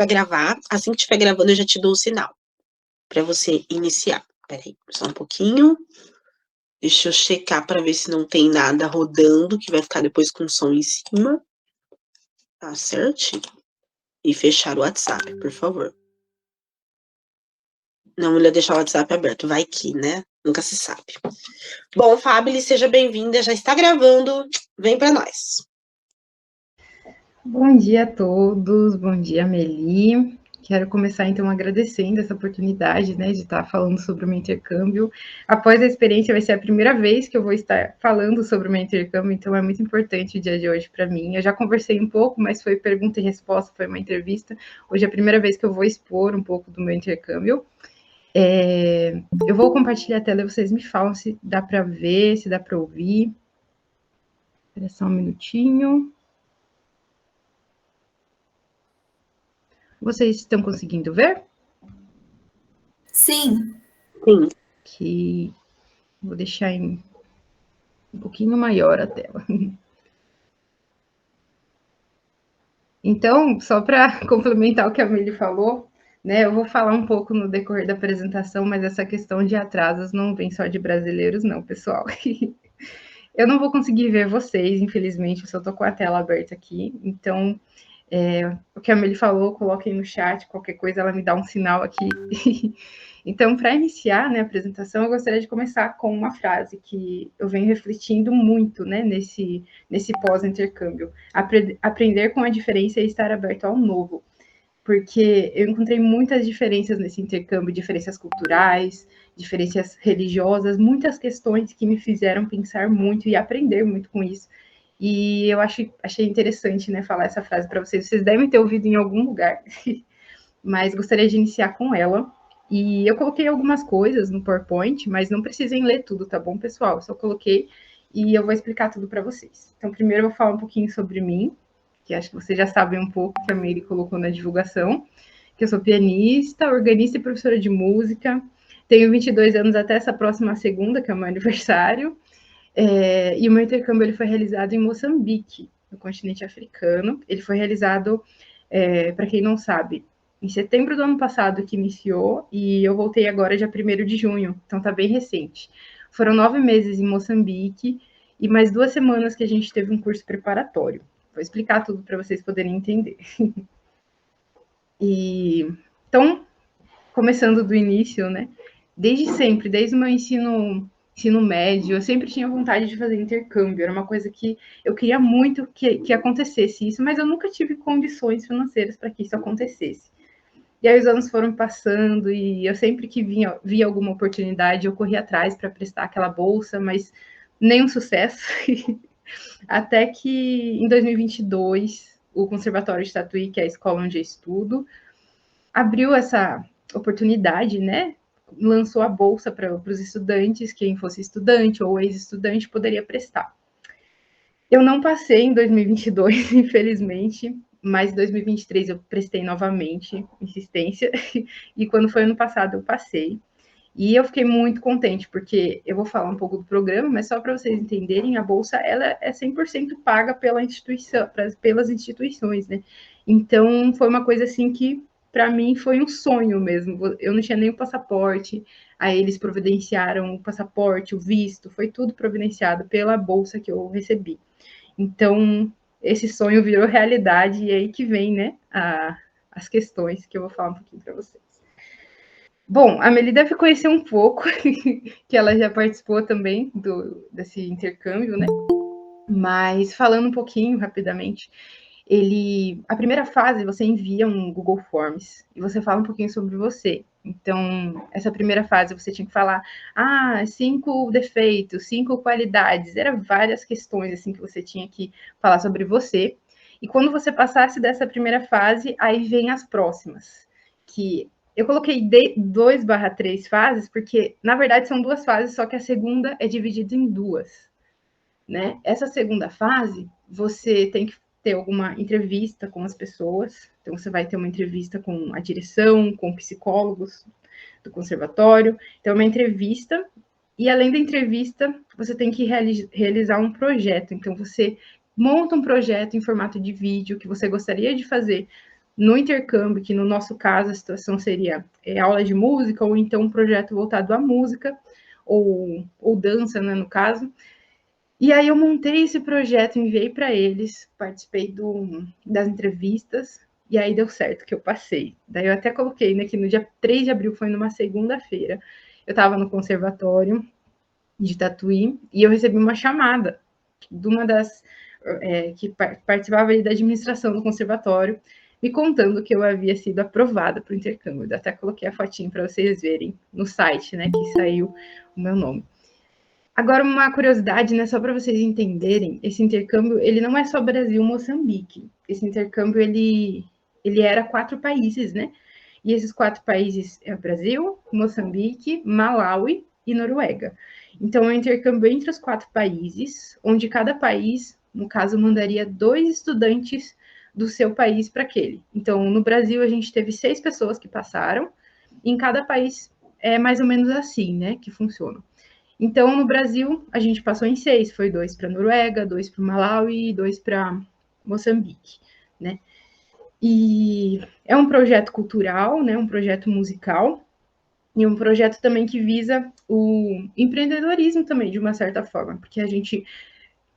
Vai gravar, assim que estiver gravando eu já te dou o sinal, para você iniciar. Espera aí, só um pouquinho. Deixa eu checar para ver se não tem nada rodando, que vai ficar depois com som em cima. Tá certinho. E fechar o WhatsApp, por favor. Não ia deixar o WhatsApp aberto, vai que, né? Nunca se sabe. Bom, Fábio, seja bem-vinda, já está gravando, vem para nós. Bom dia a todos, bom dia, Meli. Quero começar, então, agradecendo essa oportunidade, né, de estar falando sobre o meu intercâmbio. Após a experiência, vai ser a primeira vez que eu vou estar falando sobre o meu intercâmbio, então é muito importante o dia de hoje para mim. Eu já conversei um pouco, mas foi pergunta e resposta, foi uma entrevista. Hoje é a primeira vez que eu vou expor um pouco do meu intercâmbio. Eu vou compartilhar a tela e vocês me falam se dá para ver, se dá para ouvir. Espera só um minutinho. Vocês estão conseguindo ver? Sim. Sim. Que vou deixar em um pouquinho maior a tela. Então, só para complementar o que a Amelie falou, né, eu vou falar um pouco no decorrer da apresentação, mas essa questão de atrasos não vem só de brasileiros, não, pessoal. Eu não vou conseguir ver vocês, infelizmente, eu só estou com a tela aberta aqui. Então, o que a Amelie falou, coloquem no chat, qualquer coisa ela me dá um sinal aqui. Então, para iniciar, né, a apresentação, eu gostaria de começar com uma frase que eu venho refletindo muito, né, nesse pós-intercâmbio. Aprender com a diferença e estar aberto ao novo. Porque eu encontrei muitas diferenças nesse intercâmbio, diferenças culturais, diferenças religiosas, muitas questões que me fizeram pensar muito e aprender muito com isso. E eu achei interessante, né, falar essa frase para vocês. Vocês devem ter ouvido em algum lugar, mas gostaria de iniciar com ela. E eu coloquei algumas coisas no PowerPoint, mas não precisem ler tudo, tá bom, pessoal? Eu só coloquei e eu vou explicar tudo para vocês. Então, primeiro eu vou falar um pouquinho sobre mim, que acho que vocês já sabem um pouco, que a Meire colocou na divulgação, que eu sou pianista, organista e professora de música. Tenho 22 anos até essa próxima segunda, que é o meu aniversário. E o meu intercâmbio ele foi realizado em Moçambique, no continente africano. Ele foi realizado, para quem não sabe, em setembro do ano passado que iniciou, e eu voltei agora dia 1º de junho, então está bem recente. Foram 9 meses em Moçambique e mais 2 semanas que a gente teve um curso preparatório. Vou explicar tudo para vocês poderem entender. Então, começando do início, né? Desde sempre, desde o meu ensino médio, eu sempre tinha vontade de fazer intercâmbio. Era uma coisa que eu queria muito que acontecesse isso, mas eu nunca tive condições financeiras para que isso acontecesse. E aí os anos foram passando e eu sempre que via alguma oportunidade, eu corria atrás para prestar aquela bolsa, mas nenhum sucesso. Até que em 2022, o Conservatório de Tatuí, que é a escola onde eu estudo, abriu essa oportunidade, né? Lançou a bolsa para os estudantes, quem fosse estudante ou ex-estudante poderia prestar. Eu não passei em 2022, infelizmente, mas em 2023 eu prestei novamente, insistência, e quando foi ano passado eu passei. E eu fiquei muito contente, porque eu vou falar um pouco do programa, mas só para vocês entenderem, a bolsa ela é 100% paga pela instituição, pelas instituições, né? Então, foi uma coisa assim que, para mim, foi um sonho mesmo. Eu não tinha nem o passaporte, aí eles providenciaram o passaporte, o visto, foi tudo providenciado pela bolsa que eu recebi. Então, esse sonho virou realidade, e aí que vem, né, as questões que eu vou falar um pouquinho para vocês. Bom, a Meli deve conhecer um pouco, que ela já participou também desse intercâmbio, né? Mas falando um pouquinho rapidamente, a primeira fase você envia um Google Forms e você fala um pouquinho sobre você. Então, essa primeira fase você tinha que falar, 5 defeitos, 5 qualidades, eram várias questões assim que você tinha que falar sobre você. E quando você passasse dessa primeira fase, aí vem as próximas, que eu coloquei 2/3 fases, porque, na verdade, são 2 fases, só que a segunda é dividida em 2, né? Essa segunda fase, você tem que ter alguma entrevista com as pessoas. Então, você vai ter uma entrevista com a direção, com psicólogos do conservatório. Então, é uma entrevista. E, além da entrevista, você tem que realizar um projeto. Então, você monta um projeto em formato de vídeo que você gostaria de fazer no intercâmbio, que no nosso caso a situação seria aula de música, ou então um projeto voltado à música, ou dança, né, no caso. E aí eu montei esse projeto, enviei para eles, participei das entrevistas, e aí deu certo que eu passei. Daí eu até coloquei, né, que no dia 3 de abril, foi numa segunda-feira, eu estava no conservatório de Tatuí, e eu recebi uma chamada de uma das que participava ali da administração do conservatório, me contando que eu havia sido aprovada para o intercâmbio. Eu até coloquei a fotinho para vocês verem no site, né, que saiu o meu nome. Agora, uma curiosidade, né, só para vocês entenderem, esse intercâmbio, ele não é só Brasil-Moçambique. Esse intercâmbio, ele era 4 países, né? E esses 4 países é o Brasil, Moçambique, Malawi e Noruega. Então, é um intercâmbio entre os 4 países, onde cada país, no caso, mandaria 2 estudantes do seu país para aquele. Então, no Brasil, a gente teve 6 pessoas que passaram, e em cada país é mais ou menos assim, né, que funciona. Então, no Brasil, a gente passou em 6, foi 2 para Noruega, 2 para Malawi e 2 para Moçambique, né? E é um projeto cultural, né, um projeto musical, e um projeto também que visa o empreendedorismo também, de uma certa forma, porque a gente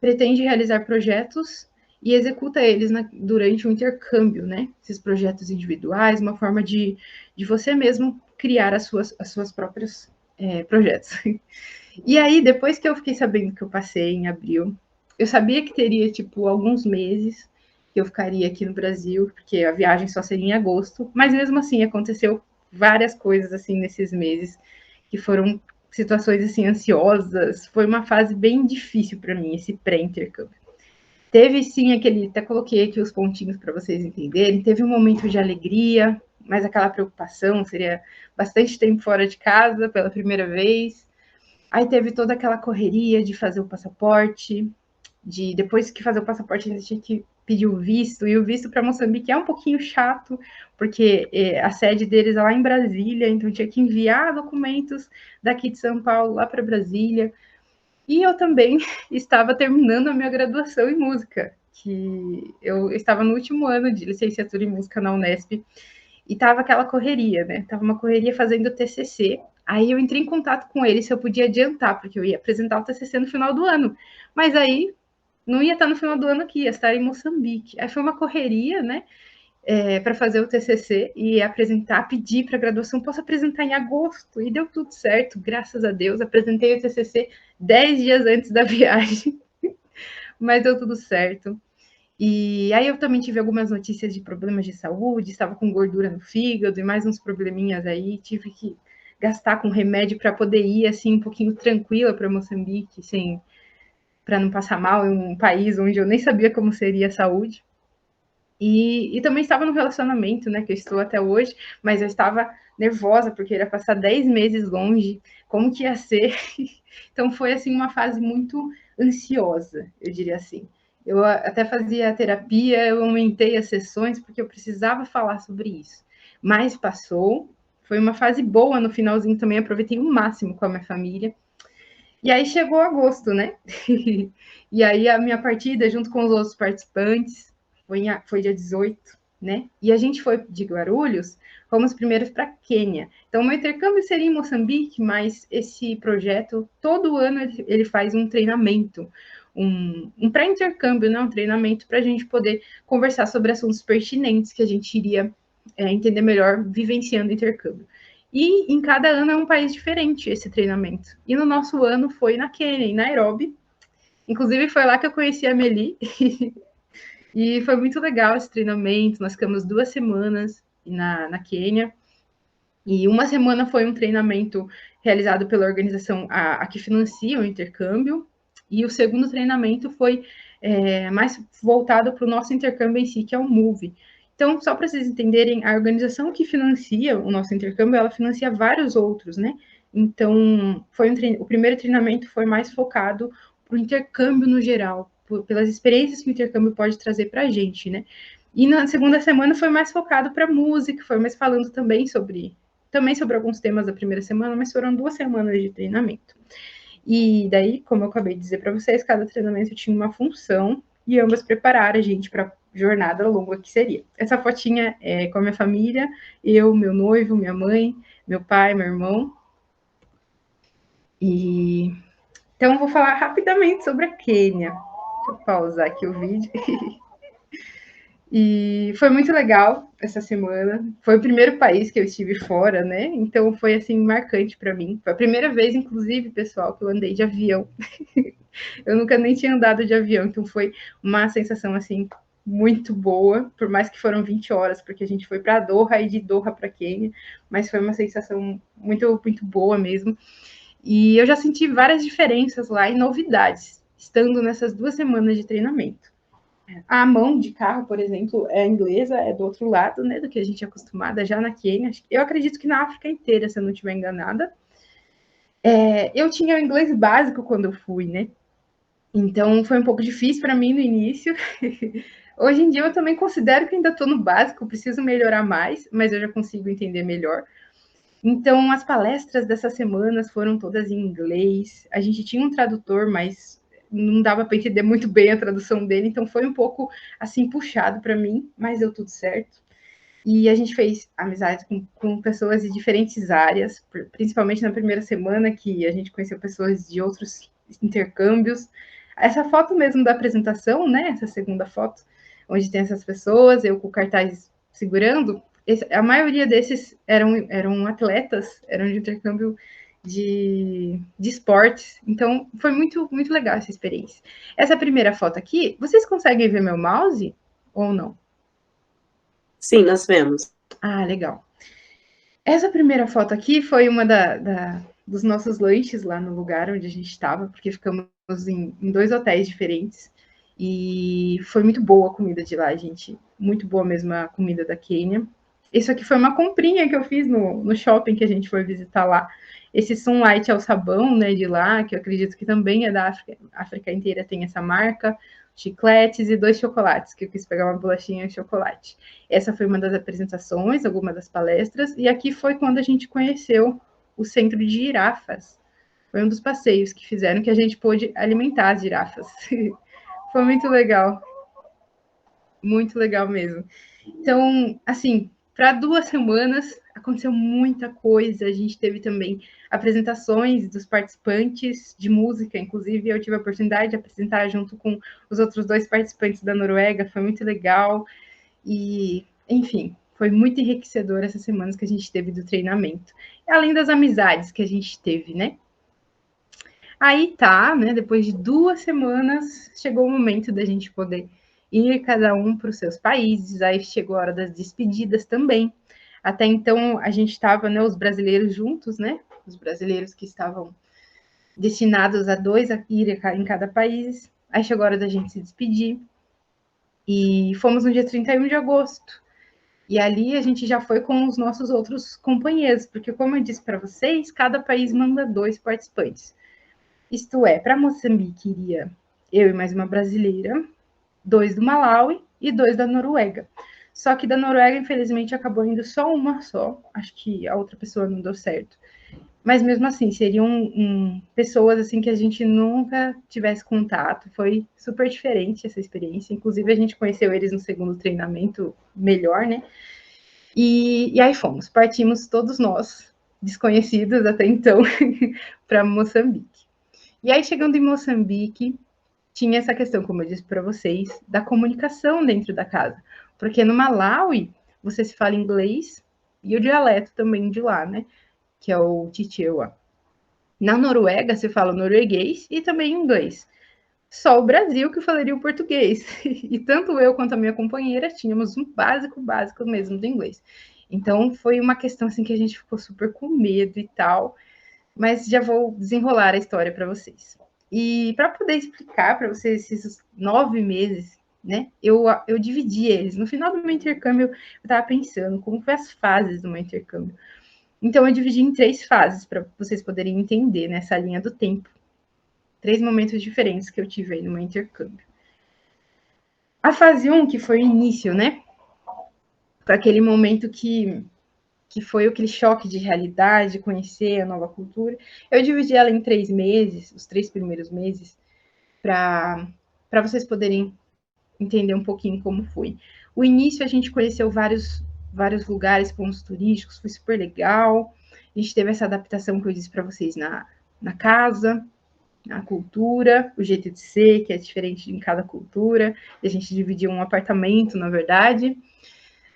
pretende realizar projetos e executa eles durante o intercâmbio, né? Esses projetos individuais, uma forma de você mesmo criar as suas próprios projetos. E aí, depois que eu fiquei sabendo que eu passei em abril, eu sabia que teria, tipo, alguns meses que eu ficaria aqui no Brasil, porque a viagem só seria em agosto, mas mesmo assim aconteceu várias coisas, assim, nesses meses, que foram situações, assim, ansiosas, foi uma fase bem difícil para mim, esse pré-intercâmbio. Teve, sim, até coloquei aqui os pontinhos para vocês entenderem, teve um momento de alegria, mas aquela preocupação, seria bastante tempo fora de casa pela primeira vez. Aí teve toda aquela correria de fazer o passaporte, depois que fazer o passaporte ainda tinha que pedir o visto, e o visto para Moçambique é um pouquinho chato, porque a sede deles é lá em Brasília, então tinha que enviar documentos daqui de São Paulo lá para Brasília. E eu também estava terminando a minha graduação em música, que eu estava no último ano de licenciatura em música na Unesp, e tava aquela correria, né? Tava uma correria fazendo o TCC. Aí eu entrei em contato com ele se eu podia adiantar, porque eu ia apresentar o TCC no final do ano. Mas aí não ia estar no final do ano aqui, ia estar em Moçambique. Aí foi uma correria, né? Para fazer o TCC e apresentar, pedir para a graduação, posso apresentar em agosto. E deu tudo certo, graças a Deus. Apresentei o TCC 10 dias antes da viagem, mas deu tudo certo. E aí eu também tive algumas notícias de problemas de saúde, estava com gordura no fígado e mais uns probleminhas aí, tive que gastar com remédio para poder ir assim um pouquinho tranquila para Moçambique, sem para não passar mal em um país onde eu nem sabia como seria a saúde. E também estava no relacionamento, né, que eu estou até hoje, mas eu estava nervosa porque ia passar 10 meses longe, como que ia ser? Então foi assim uma fase muito ansiosa, eu diria assim. Eu até fazia terapia, eu aumentei as sessões porque eu precisava falar sobre isso. Mas passou, foi uma fase boa no finalzinho também, aproveitei o máximo com a minha família. E aí chegou agosto, né? E aí a minha partida, junto com os outros participantes, foi dia 18, né? E a gente foi de Guarulhos, fomos primeiros para Quênia. Então, o meu intercâmbio seria em Moçambique, mas esse projeto, todo ano, ele faz um treinamento, um pré-intercâmbio, né? Um treinamento para a gente poder conversar sobre assuntos pertinentes que a gente iria entender melhor vivenciando o intercâmbio. E em cada ano é um país diferente esse treinamento. E no nosso ano foi na Quênia, em Nairobi. Inclusive foi lá que eu conheci a Meli. E foi muito legal esse treinamento. Nós ficamos 2 semanas na Quênia. E uma semana foi um treinamento realizado pela organização a que financia o intercâmbio. E o segundo treinamento foi mais voltado para o nosso intercâmbio em si, que é o MOVE. Então, só para vocês entenderem, a organização que financia o nosso intercâmbio, ela financia vários outros, né? Então, o primeiro treinamento foi mais focado para o intercâmbio no geral, pelas experiências que o intercâmbio pode trazer para a gente, né? E na segunda semana foi mais focado para música, foi mais falando também sobre alguns temas da primeira semana, mas foram 2 semanas de treinamento. E daí, como eu acabei de dizer para vocês, cada treinamento tinha uma função, e ambas prepararam a gente para a jornada longa que seria. Essa fotinha é com a minha família, eu, meu noivo, minha mãe, meu pai, meu irmão. E então, eu vou falar rapidamente sobre a Quênia. Deixa eu pausar aqui o vídeo. E foi muito legal essa semana. Foi o primeiro país que eu estive fora, né? Então foi assim marcante para mim. Foi a primeira vez, inclusive, pessoal, que eu andei de avião. Eu nunca nem tinha andado de avião, então foi uma sensação assim muito boa, por mais que foram 20 horas, porque a gente foi para Doha e de Doha para Quênia, mas foi uma sensação muito boa mesmo. E eu já senti várias diferenças lá e novidades, estando nessas 2 semanas de treinamento. A mão de carro, por exemplo, é inglesa, é do outro lado, né, do que a gente é acostumada já na Quênia. Eu acredito que na África inteira, se eu não estiver enganada. Eu tinha o inglês básico quando eu fui, né? Então foi um pouco difícil para mim no início. Hoje em dia eu também considero que ainda estou no básico, preciso melhorar mais, mas eu já consigo entender melhor. Então as palestras dessas semanas foram todas em inglês. A gente tinha um tradutor, mas não dava para entender muito bem a tradução dele, então foi um pouco assim puxado para mim, mas deu tudo certo. E a gente fez amizades com pessoas de diferentes áreas, principalmente na primeira semana, que a gente conheceu pessoas de outros intercâmbios. Essa foto mesmo da apresentação, né? Essa segunda foto, onde tem essas pessoas, eu com o cartaz segurando, a maioria desses eram atletas, eram de intercâmbio de esportes. Então, foi muito legal essa experiência. Essa primeira foto aqui, vocês conseguem ver meu mouse ou não? Sim, nós vemos. Ah, legal. Essa primeira foto aqui foi uma dos nossos lanches lá no lugar onde a gente estava, porque ficamos em 2 hotéis diferentes. E foi muito boa a comida de lá, gente. Muito boa mesmo a comida da Quênia. Isso aqui foi uma comprinha que eu fiz no shopping que a gente foi visitar lá. Esse Sunlight é o sabão, né, de lá, que eu acredito que também é da África. A África inteira tem essa marca. Chicletes e 2 chocolates, que eu quis pegar uma bolachinha de chocolate. Essa foi uma das apresentações, alguma das palestras, e aqui foi quando a gente conheceu o centro de girafas. Foi um dos passeios que fizeram que a gente pôde alimentar as girafas. Foi muito legal mesmo. Então, assim, para 2 semanas aconteceu muita coisa. A gente teve também apresentações dos participantes de música, inclusive eu tive a oportunidade de apresentar junto com os outros 2 participantes da Noruega, foi muito legal. E, enfim, foi muito enriquecedor essas semanas que a gente teve do treinamento. Além das amizades que a gente teve, né? Aí tá, né? Depois de 2 semanas, chegou o momento da gente poder ir cada um para os seus países. Aí chegou a hora das despedidas também. Até então a gente estava, né, os brasileiros juntos, né? Os brasileiros que estavam destinados a 2 a ir em cada país. Aí chegou a hora da gente se despedir. E fomos no dia 31 de agosto. E ali a gente já foi com os nossos outros companheiros, porque, como eu disse para vocês, cada país manda 2 participantes. Isto é, para Moçambique iria eu e mais uma brasileira, 2 do Malawi e 2 da Noruega. Só que da Noruega, infelizmente, acabou indo só uma só. Acho que a outra pessoa não deu certo. Mas mesmo assim, seriam pessoas assim que a gente nunca tivesse contato. Foi super diferente essa experiência. Inclusive, a gente conheceu eles no segundo treinamento melhor, né? E aí fomos, partimos todos nós, desconhecidos até então, para Moçambique. E aí, chegando em Moçambique, tinha essa questão, como eu disse para vocês, da comunicação dentro da casa. Porque no Malawi, você se fala inglês e o dialeto também de lá, né? Que é o Chichewa. Na Noruega, se fala norueguês e também inglês. Só o Brasil que falaria o português. E tanto eu quanto a minha companheira tínhamos um básico mesmo do inglês. Então foi uma questão assim que a gente ficou super com medo e tal, mas já vou desenrolar a história para vocês. E para poder explicar para vocês esses 9 meses, né? Eu dividi eles. No final do meu intercâmbio, eu estava pensando como foi as fases do meu intercâmbio. Então eu dividi em 3 fases para vocês poderem entender nessa linha do tempo. 3 momentos diferentes que eu tive aí no meu intercâmbio. A fase 1, que foi o início, né? Foi aquele momento que foi aquele choque de realidade, conhecer a nova cultura. Eu dividi ela em 3 meses, os 3 primeiros meses, para vocês poderem entender um pouquinho como foi. O início a gente conheceu vários lugares, pontos turísticos, foi super legal. A gente teve essa adaptação que eu disse para vocês na casa, a cultura, o jeito de ser, que é diferente em cada cultura. A gente dividiu um apartamento, na verdade.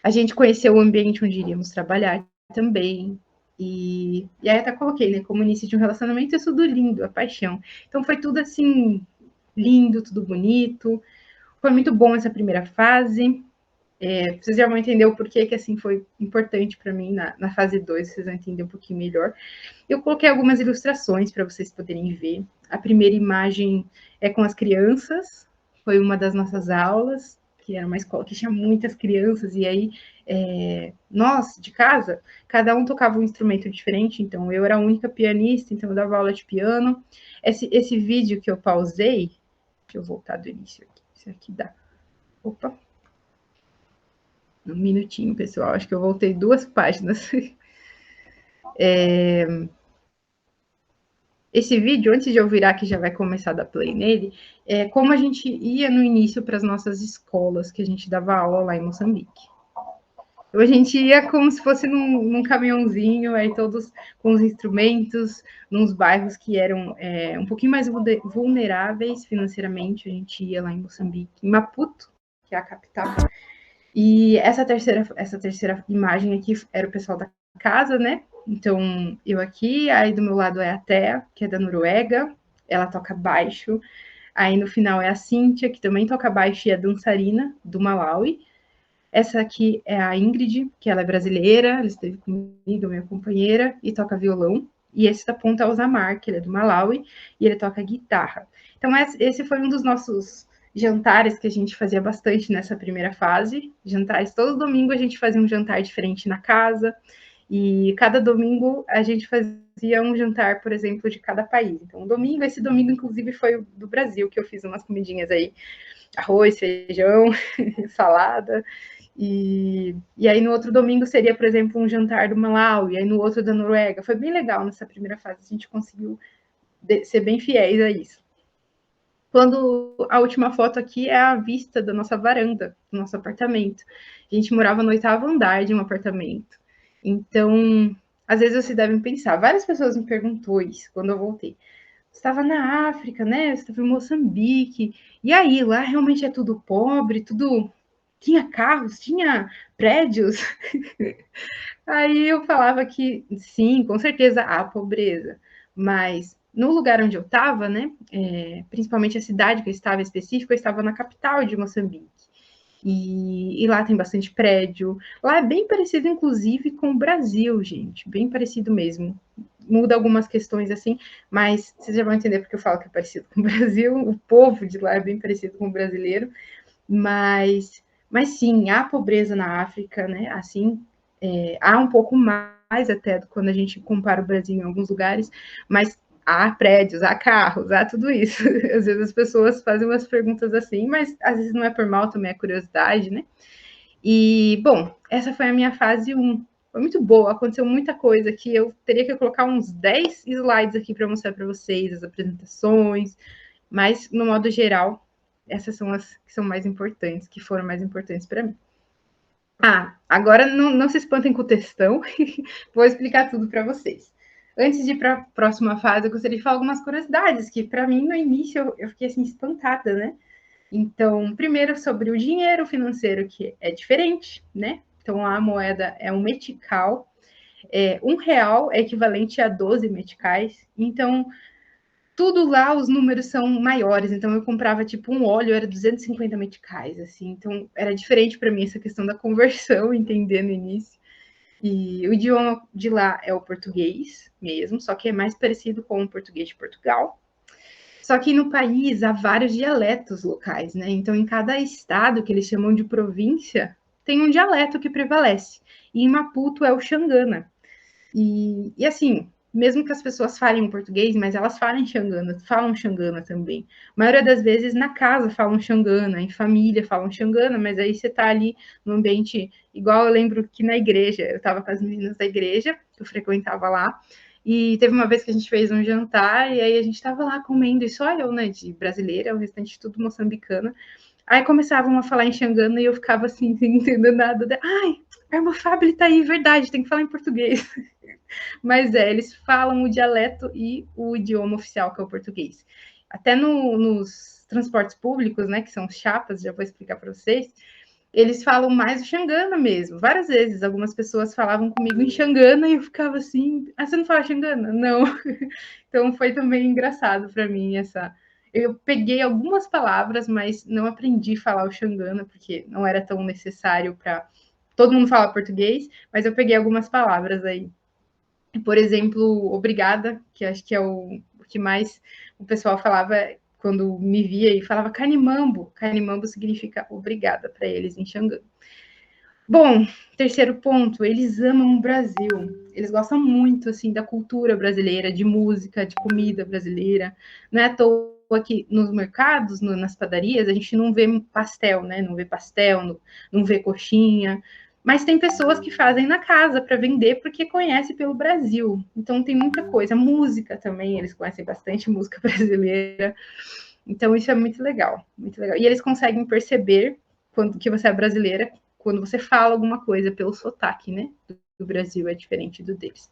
A gente conheceu o ambiente onde iríamos trabalhar também. E aí até coloquei, né? Como início de um relacionamento, é tudo lindo, a paixão. Então foi tudo assim, lindo, tudo bonito. Foi muito bom essa primeira fase. Vocês já vão entender o porquê que assim foi importante para mim na fase 2, vocês vão entender um pouquinho melhor. Eu coloquei algumas ilustrações para vocês poderem ver. A primeira imagem é com as crianças, foi uma das nossas aulas, que era uma escola que tinha muitas crianças, e aí nós, de casa, cada um tocava um instrumento diferente, então eu era a única pianista, então eu dava aula de piano. Esse vídeo que eu pausei, deixa eu voltar do início aqui, isso aqui dá. Opa, um minutinho, pessoal, acho que eu voltei 2 páginas. Esse vídeo, antes de eu virar, que já vai começar a dar play nele, é como a gente ia no início para as nossas escolas, que a gente dava aula lá em Moçambique. Então, a gente ia como se fosse num caminhãozinho, aí todos com os instrumentos, nos bairros que eram um pouquinho mais vulneráveis financeiramente. A gente ia lá em Moçambique, em Maputo, que é a capital. E essa terceira imagem aqui era o pessoal da casa, né? Então, eu aqui, aí do meu lado é a Thea, que é da Noruega, ela toca baixo. Aí no final é a Cíntia, que também toca baixo e é dançarina, do Malawi. Essa aqui é a Ingrid, que ela é brasileira, ela esteve comigo, minha companheira, e toca violão. E esse da ponta é o Zamar, que ele é do Malawi, e ele toca guitarra. Então, esse foi um dos nossos jantares que a gente fazia bastante nessa primeira fase. Jantares, todo domingo a gente fazia um jantar diferente na casa, e cada domingo a gente fazia um jantar, por exemplo, de cada país. Então, esse domingo, inclusive, foi do Brasil, que eu fiz umas comidinhas aí, arroz, feijão, salada. E aí no outro domingo seria, por exemplo, um jantar do Malawi, e aí no outro da Noruega. Foi bem legal nessa primeira fase, a gente conseguiu ser bem fiéis a isso. Quando a última foto aqui é a vista da nossa varanda, do nosso apartamento. A gente morava no 8º andar de um apartamento. Então, às vezes vocês devem pensar, várias pessoas me perguntou isso quando eu voltei. Você estava na África, né? Você estava em Moçambique. E aí, lá realmente é tudo pobre, tudo tinha carros, tinha prédios. Aí eu falava que sim, com certeza há pobreza, mas no lugar onde eu estava, né, principalmente a cidade que eu estava específica, eu estava na capital de Moçambique. E lá tem bastante prédio. Lá é bem parecido, inclusive, com o Brasil, gente. Bem parecido mesmo. Muda algumas questões assim, mas vocês já vão entender porque eu falo que é parecido com o Brasil. O povo de lá é bem parecido com o brasileiro. Mas sim, há pobreza na África, né? Assim, há um pouco mais até quando a gente compara o Brasil em alguns lugares, mas há prédios, há carros, há tudo isso. Às vezes as pessoas fazem umas perguntas assim, mas às vezes não é por mal, também é curiosidade, né? E, bom, essa foi a minha fase 1. Foi muito boa, aconteceu muita coisa que eu teria que colocar uns 10 slides aqui para mostrar para vocês, as apresentações, mas, no modo geral, essas são as que são mais importantes, que foram mais importantes para mim. Agora não se espantem com o textão, vou explicar tudo para vocês. Antes de ir para a próxima fase, eu gostaria de falar algumas curiosidades, que para mim, no início, eu fiquei assim, espantada, né? Então, primeiro sobre o dinheiro financeiro, que é diferente, né? Então, a moeda é um metical, R$1 é equivalente a 12 meticais, então tudo lá os números são maiores, então eu comprava tipo um óleo, era 250 meticais, assim, então era diferente para mim essa questão da conversão, entender no início. E o idioma de lá é o português mesmo, só que é mais parecido com o português de Portugal. Só que no país há vários dialetos locais, né? Então, em cada estado, que eles chamam de província, tem um dialeto que prevalece. E em Maputo é o Xangana. E assim, mesmo que as pessoas falem português, mas elas falam Xangana também. A maioria das vezes na casa falam Xangana, em família falam Xangana, mas aí você tá ali no ambiente, igual eu lembro que na igreja, eu estava com as meninas da igreja, que eu frequentava lá, e teve uma vez que a gente fez um jantar, e aí a gente estava lá comendo, e só eu, né, de brasileira, o restante tudo moçambicana, Aí começavam a falar em Xangana e eu ficava assim, sem entender nada. Ai, a irmã Fábio tá aí, verdade, tem que falar em português. Mas eles falam o dialeto e o idioma oficial, que é o português. Até nos transportes públicos, né, que são chapas, já vou explicar para vocês, eles falam mais o Xangana mesmo. Várias vezes, algumas pessoas falavam comigo em Xangana e eu ficava assim, ah, você não fala Xangana? Não. Então foi também engraçado para mim essa. Eu peguei algumas palavras, mas não aprendi a falar o Xangana, porque não era tão necessário para. Todo mundo fala português, mas eu peguei algumas palavras aí. Por exemplo, obrigada, que acho que é o que mais o pessoal falava quando me via e falava canimambo. Canimambo significa obrigada para eles em Xangã. Bom, terceiro ponto, eles amam o Brasil. Eles gostam muito assim da cultura brasileira, de música, de comida brasileira. Não é à toa que nos mercados, nas padarias, a gente não vê pastel, né? Não vê pastel, não vê coxinha. Mas tem pessoas que fazem na casa para vender porque conhecem pelo Brasil. Então tem muita coisa. Música também, eles conhecem bastante música brasileira. Então isso é muito legal, muito legal. E eles conseguem perceber quando que você é brasileira quando você fala alguma coisa pelo sotaque, né? Do Brasil é diferente do deles.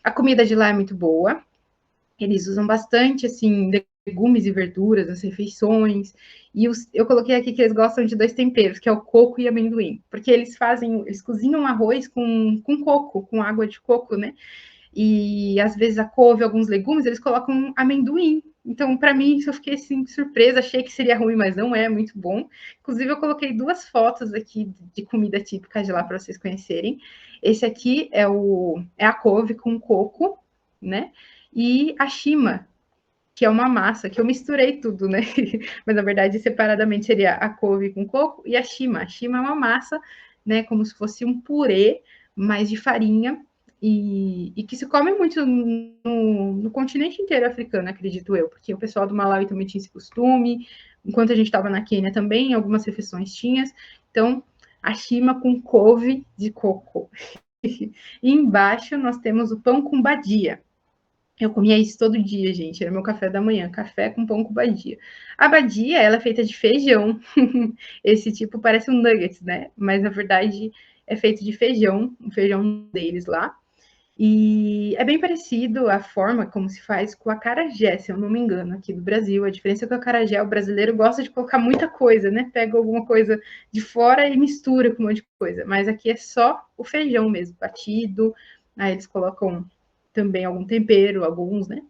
A comida de lá é muito boa. Eles usam bastante, assim, legumes e verduras nas refeições. E eu coloquei aqui que eles gostam de 2 temperos, que é o coco e amendoim. Porque eles cozinham arroz com coco, com água de coco, né? E às vezes a couve, alguns legumes, eles colocam amendoim. Então, para mim, isso eu fiquei assim, surpresa, achei que seria ruim, mas não é, muito bom. Inclusive, eu coloquei 2 fotos aqui de comida típica de lá para vocês conhecerem. Esse aqui é a couve com coco, né? E a shima, que é uma massa, que eu misturei tudo, né? Mas na verdade, separadamente seria a couve com coco e a shima. A shima é uma massa, né? Como se fosse um purê, mas de farinha, e que se come muito no continente inteiro africano, acredito eu, porque o pessoal do Malawi também tinha esse costume, enquanto a gente estava na Quênia também, algumas refeições tinham. Então, a shima com couve de coco. E embaixo nós temos o pão com badia. Eu comia isso todo dia, gente. Era meu café da manhã, café com pão com badia. A badia, ela é feita de feijão. Esse tipo parece um nuggets, né? Mas na verdade é feito de feijão, um feijão deles lá. E é bem parecido a forma como se faz com a acarajé, se eu não me engano, aqui do Brasil. A diferença é que o acarajé, o brasileiro gosta de colocar muita coisa, né? Pega alguma coisa de fora e mistura com um monte de coisa. Mas aqui é só o feijão mesmo, batido. Aí eles colocam também algum tempero, alguns, né?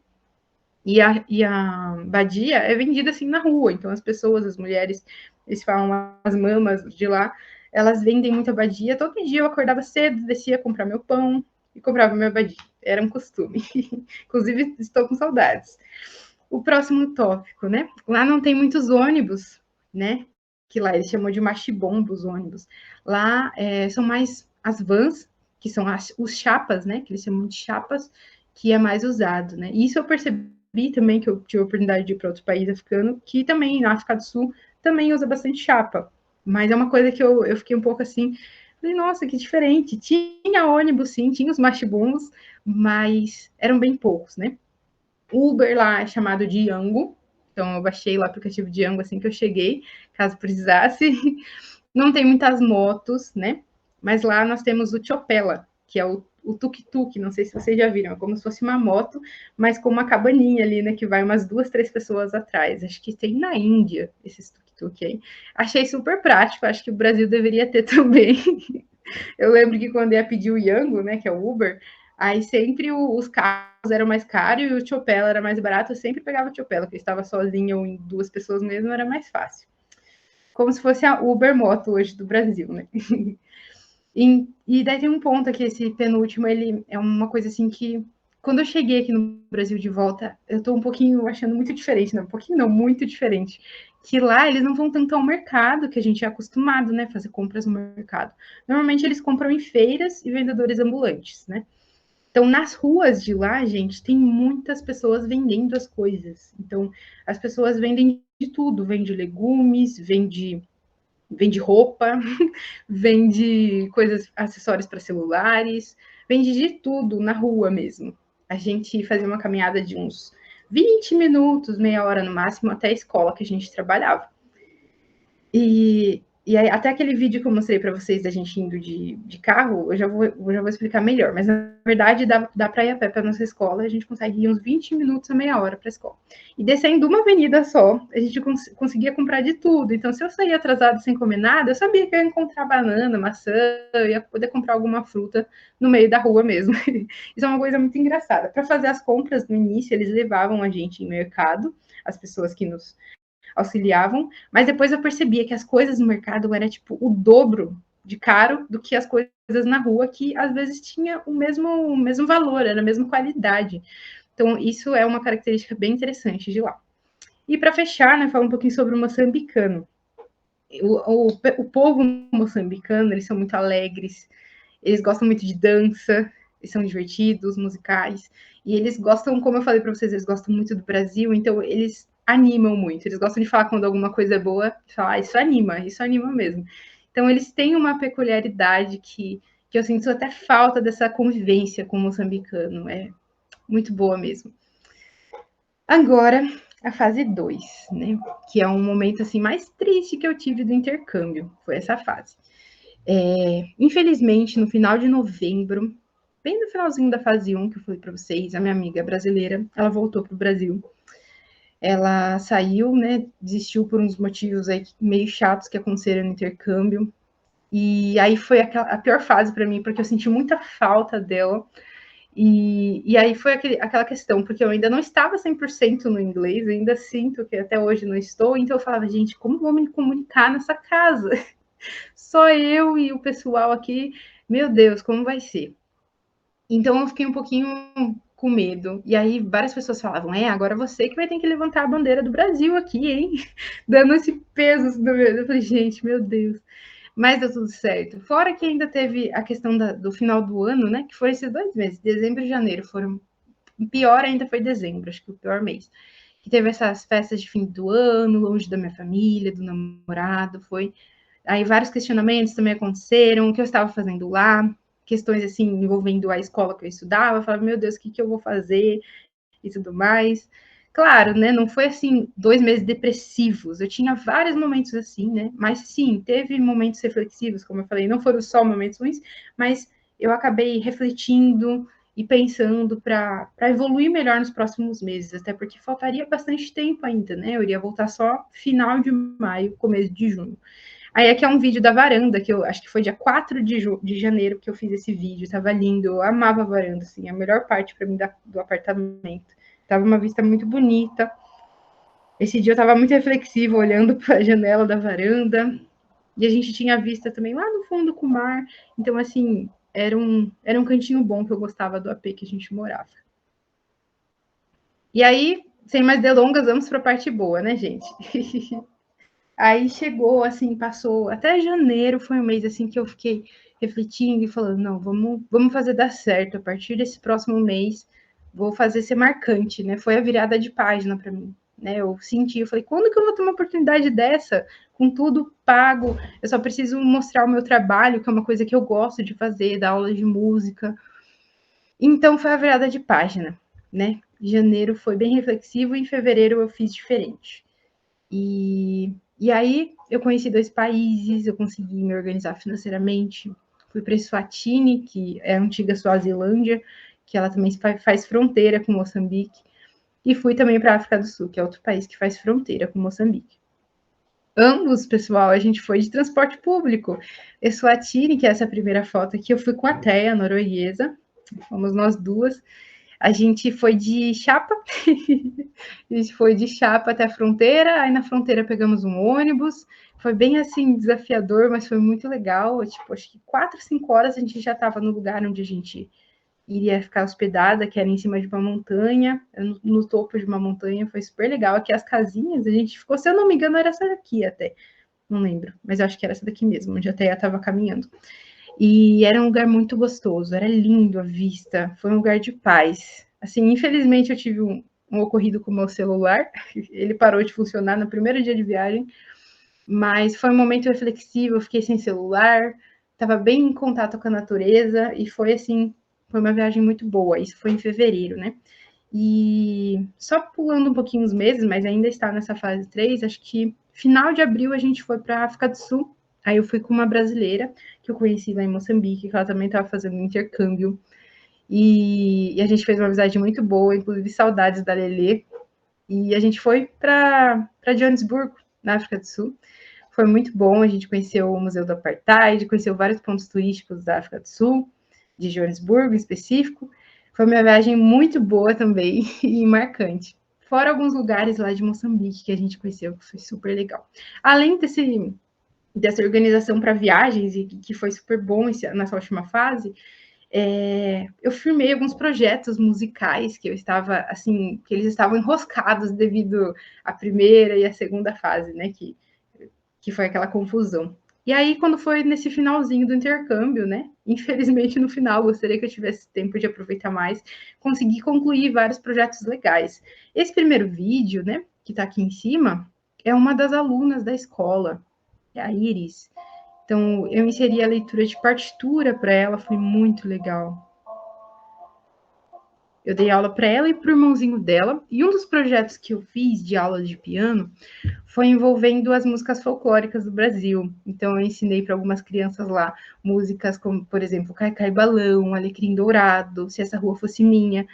E a badia é vendida assim na rua. Então as pessoas, as mulheres, eles falam, as mamas de lá, elas vendem muita badia. Todo dia eu acordava cedo, descia comprar meu pão e comprava minha badia. Era um costume. Inclusive, estou com saudades. O próximo tópico, né? Lá não tem muitos ônibus, né? Que lá eles chamam de machibombo os ônibus. Lá são mais as vans, que são os chapas, né? Que eles chamam de chapas, que é mais usado, né? E isso eu percebi também, que eu tive a oportunidade de ir para outro país africano, que também na África do Sul também usa bastante chapa. Mas é uma coisa que eu fiquei um pouco assim, falei, nossa, que diferente. Tinha ônibus, sim, tinha os machibombos, mas eram bem poucos, né? Uber lá é chamado de Yango, então eu baixei o aplicativo de Yango assim que eu cheguei, caso precisasse. Não tem muitas motos, né? Mas lá nós temos o Chopela, que é o tuk-tuk, não sei se vocês já viram, é como se fosse uma moto, mas com uma cabaninha ali, né, que vai umas 2, 3 pessoas atrás. Acho que tem na Índia esses tuk-tuk aí. Achei super prático, acho que o Brasil deveria ter também. Eu lembro que quando ia pedir o Yango, né, que é o Uber, aí sempre os carros eram mais caros e o Chopela era mais barato, eu sempre pegava o Chopela, porque eu estava sozinha ou em 2 pessoas mesmo, era mais fácil. Como se fosse a Uber Moto hoje do Brasil, né? E daí tem um ponto aqui, esse penúltimo, ele é uma coisa assim que, quando eu cheguei aqui no Brasil de volta, eu tô um pouquinho achando muito diferente, né? Um pouquinho não, muito diferente. Que lá eles não vão tanto ao mercado, que a gente é acostumado, né? Fazer compras no mercado. Normalmente eles compram em feiras e vendedores ambulantes, né? Então, nas ruas de lá, gente, tem muitas pessoas vendendo as coisas. Então, as pessoas vendem de tudo, vende legumes, vende roupa, vende coisas, acessórios para celulares, vende de tudo na rua mesmo. A gente fazia uma caminhada de uns 20 minutos, meia hora no máximo, até a escola que a gente trabalhava. E aí, até aquele vídeo que eu mostrei para vocês da gente indo de carro, eu já vou explicar melhor. Mas, na verdade, dá para ir a pé para nossa escola. A gente consegue ir uns 20 minutos a meia hora para a escola. E descendo uma avenida só, a gente conseguia comprar de tudo. Então, se eu saía atrasado sem comer nada, eu sabia que eu ia encontrar banana, maçã, eu ia poder comprar alguma fruta no meio da rua mesmo. Isso é uma coisa muito engraçada. Para fazer as compras no início, eles levavam a gente em mercado, as pessoas que nos auxiliavam, mas depois eu percebia que as coisas no mercado era tipo o dobro de caro do que as coisas na rua, que às vezes tinha o mesmo valor, era a mesma qualidade. Então, isso é uma característica bem interessante de lá. E para fechar, né, falar um pouquinho sobre o moçambicano. O povo moçambicano, eles são muito alegres, eles gostam muito de dança, eles são divertidos, musicais, e eles gostam, como eu falei para vocês, eles gostam muito do Brasil, então eles animam muito, eles gostam de falar quando alguma coisa é boa, falar, isso anima mesmo. Então eles têm uma peculiaridade que eu sinto até falta dessa convivência com o moçambicano, é muito boa mesmo. Agora, a fase 2, né, que é um momento assim mais triste que eu tive do intercâmbio, foi essa fase. Infelizmente, no final de novembro, bem no finalzinho da fase 1, que eu falei para vocês, a minha amiga brasileira, ela voltou para o Brasil. Ela saiu, né, desistiu por uns motivos aí meio chatos que aconteceram no intercâmbio. E aí foi a pior fase para mim, porque eu senti muita falta dela. E aí foi aquela questão, porque eu ainda não estava 100% no inglês, ainda sinto que até hoje não estou, então eu falava, gente, como vou me comunicar nessa casa? Só eu e o pessoal aqui, meu Deus, como vai ser? Então eu fiquei um pouquinho com medo. E aí várias pessoas falavam: agora você que vai ter que levantar a bandeira do Brasil aqui, hein? Dando esse peso no meu. Eu falei, gente, meu Deus. Mas deu tudo certo. Fora que ainda teve a questão do final do ano, né? Que foram esses 2 meses, dezembro e janeiro. Foram. Pior ainda foi dezembro, acho que o pior mês. Que teve essas festas de fim do ano, longe da minha família, do namorado. Foi. Aí vários questionamentos também aconteceram, o que eu estava fazendo lá, questões assim envolvendo a escola que eu estudava, eu falava, meu Deus, o que eu vou fazer e tudo mais. Claro, né, não foi assim 2 meses depressivos, eu tinha vários momentos assim, né, mas sim, teve momentos reflexivos, como eu falei, não foram só momentos ruins, mas eu acabei refletindo e pensando para evoluir melhor nos próximos meses, até porque faltaria bastante tempo ainda, né, eu iria voltar só final de maio, começo de junho. Aí aqui é um vídeo da varanda, que eu acho que foi dia 4 de janeiro que eu fiz esse vídeo. Tava lindo, eu amava a varanda, assim, a melhor parte para mim do apartamento. Tava uma vista muito bonita. Esse dia eu tava muito reflexiva, olhando para a janela da varanda. E a gente tinha vista também lá no fundo com o mar. Então, assim, era um cantinho bom que eu gostava do AP que a gente morava. E aí, sem mais delongas, vamos para a parte boa, né, gente? Aí chegou, assim, passou até janeiro, foi um mês assim que eu fiquei refletindo e falando, não, vamos fazer dar certo. A partir desse próximo mês, vou fazer ser marcante, né? Foi a virada de página para mim, né? Eu senti, eu falei, quando que eu vou ter uma oportunidade dessa? Com tudo pago, eu só preciso mostrar o meu trabalho, que é uma coisa que eu gosto de fazer, dar aula de música. Então foi a virada de página, né? Janeiro foi bem reflexivo e em fevereiro eu fiz diferente. E aí eu conheci 2 países, eu consegui me organizar financeiramente. Fui para Eswatini, que é a antiga Suazilândia, que ela também faz fronteira com Moçambique. E fui também para a África do Sul, que é outro país que faz fronteira com Moçambique. Ambos, pessoal, a gente foi de transporte público. Eswatini, que é essa primeira foto aqui, eu fui com a Teia, norueguesa. Fomos nós duas. A gente foi de chapa, a gente foi de chapa até a fronteira, aí na fronteira pegamos um ônibus, foi bem assim desafiador, mas foi muito legal, tipo, acho que 4, 5 horas a gente já estava no lugar onde a gente iria ficar hospedada, que era em cima de uma montanha, no topo de uma montanha, foi super legal, aqui as casinhas, a gente ficou, se eu não me engano, era essa daqui até, não lembro, mas eu acho que era essa daqui mesmo, onde até eu estava caminhando. E era um lugar muito gostoso, era lindo a vista, foi um lugar de paz. Assim, infelizmente eu tive um ocorrido com o meu celular, ele parou de funcionar no primeiro dia de viagem, mas foi um momento reflexivo, eu fiquei sem celular, estava bem em contato com a natureza e foi assim, foi uma viagem muito boa. Isso foi em fevereiro, né? E só pulando um pouquinho os meses, mas ainda está nessa fase 3, acho que final de abril a gente foi para a África do Sul. Aí eu fui com uma brasileira que eu conheci lá em Moçambique, que ela também estava fazendo intercâmbio. E a gente fez uma amizade muito boa, inclusive saudades da Lelê. E a gente foi para Joanesburgo, na África do Sul. Foi muito bom, a gente conheceu o Museu do Apartheid, conheceu vários pontos turísticos da África do Sul, de Joanesburgo em específico. Foi uma viagem muito boa também e marcante. Fora alguns lugares lá de Moçambique que a gente conheceu, que foi super legal. Além dessa organização para viagens, e que foi super bom nessa última fase, eu firmei alguns projetos musicais que eu estava, assim, que eles estavam enroscados devido à primeira e à segunda fase, né, que foi aquela confusão. E aí, quando foi nesse finalzinho do intercâmbio, né, infelizmente no final, gostaria que eu tivesse tempo de aproveitar mais, consegui concluir vários projetos legais. Esse primeiro vídeo, né, que está aqui em cima, é uma das alunas da escola, é a Iris. Então, eu inseri a leitura de partitura para ela, foi muito legal. Eu dei aula para ela e para o irmãozinho dela. E um dos projetos que eu fiz de aula de piano foi envolvendo as músicas folclóricas do Brasil. Então, eu ensinei para algumas crianças lá músicas como, por exemplo, Caicai Balão, Alecrim Dourado, Se Essa Rua Fosse Minha.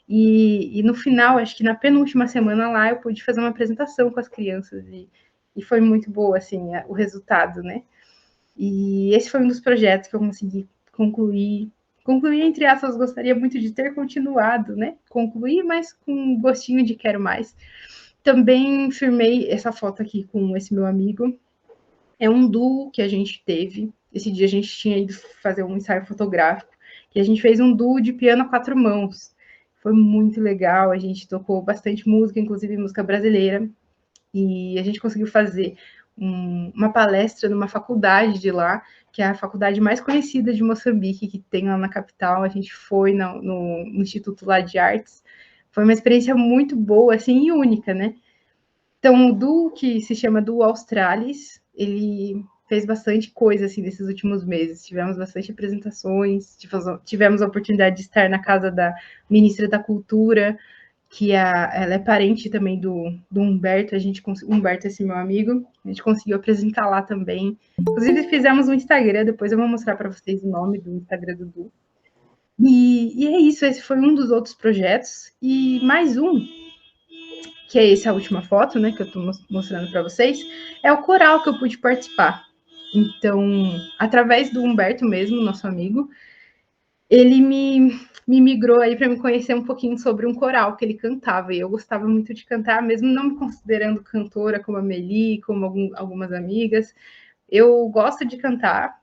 E no final, acho que na penúltima semana lá, eu pude fazer uma apresentação com as crianças. E foi muito boa, assim, o resultado, né? E esse foi um dos projetos que eu consegui concluir. Concluir, entre aspas, gostaria muito de ter continuado, né? Concluir, mas com um gostinho de quero mais. Também firmei essa foto aqui com esse meu amigo. É um duo que a gente teve. Esse dia a gente tinha ido fazer um ensaio fotográfico. E a gente fez um duo de piano a 4 mãos. Foi muito legal. A gente tocou bastante música, inclusive música brasileira. E a gente conseguiu fazer uma palestra numa faculdade de lá, que é a faculdade mais conhecida de Moçambique, que tem lá na capital. A gente foi no Instituto lá de Artes. Foi uma experiência muito boa, assim, e única, né? Então, o duo, que se chama Duo Australis, ele fez bastante coisa, assim, nesses últimos meses. Tivemos bastante apresentações, tivemos a oportunidade de estar na casa da ministra da Cultura, que ela é parente também do Humberto. Humberto, esse meu amigo, a gente conseguiu apresentar lá também. Inclusive, fizemos um Instagram, depois eu vou mostrar para vocês o nome do Instagram do Du. E é isso, esse foi um dos outros projetos. E mais um, que é essa última foto, né, que eu estou mostrando para vocês, é o coral que eu pude participar. Então, através do Humberto mesmo, nosso amigo, ele me migrou aí para me conhecer um pouquinho sobre um coral que ele cantava, e eu gostava muito de cantar, mesmo não me considerando cantora como a Meli, como algumas amigas. Eu gosto de cantar,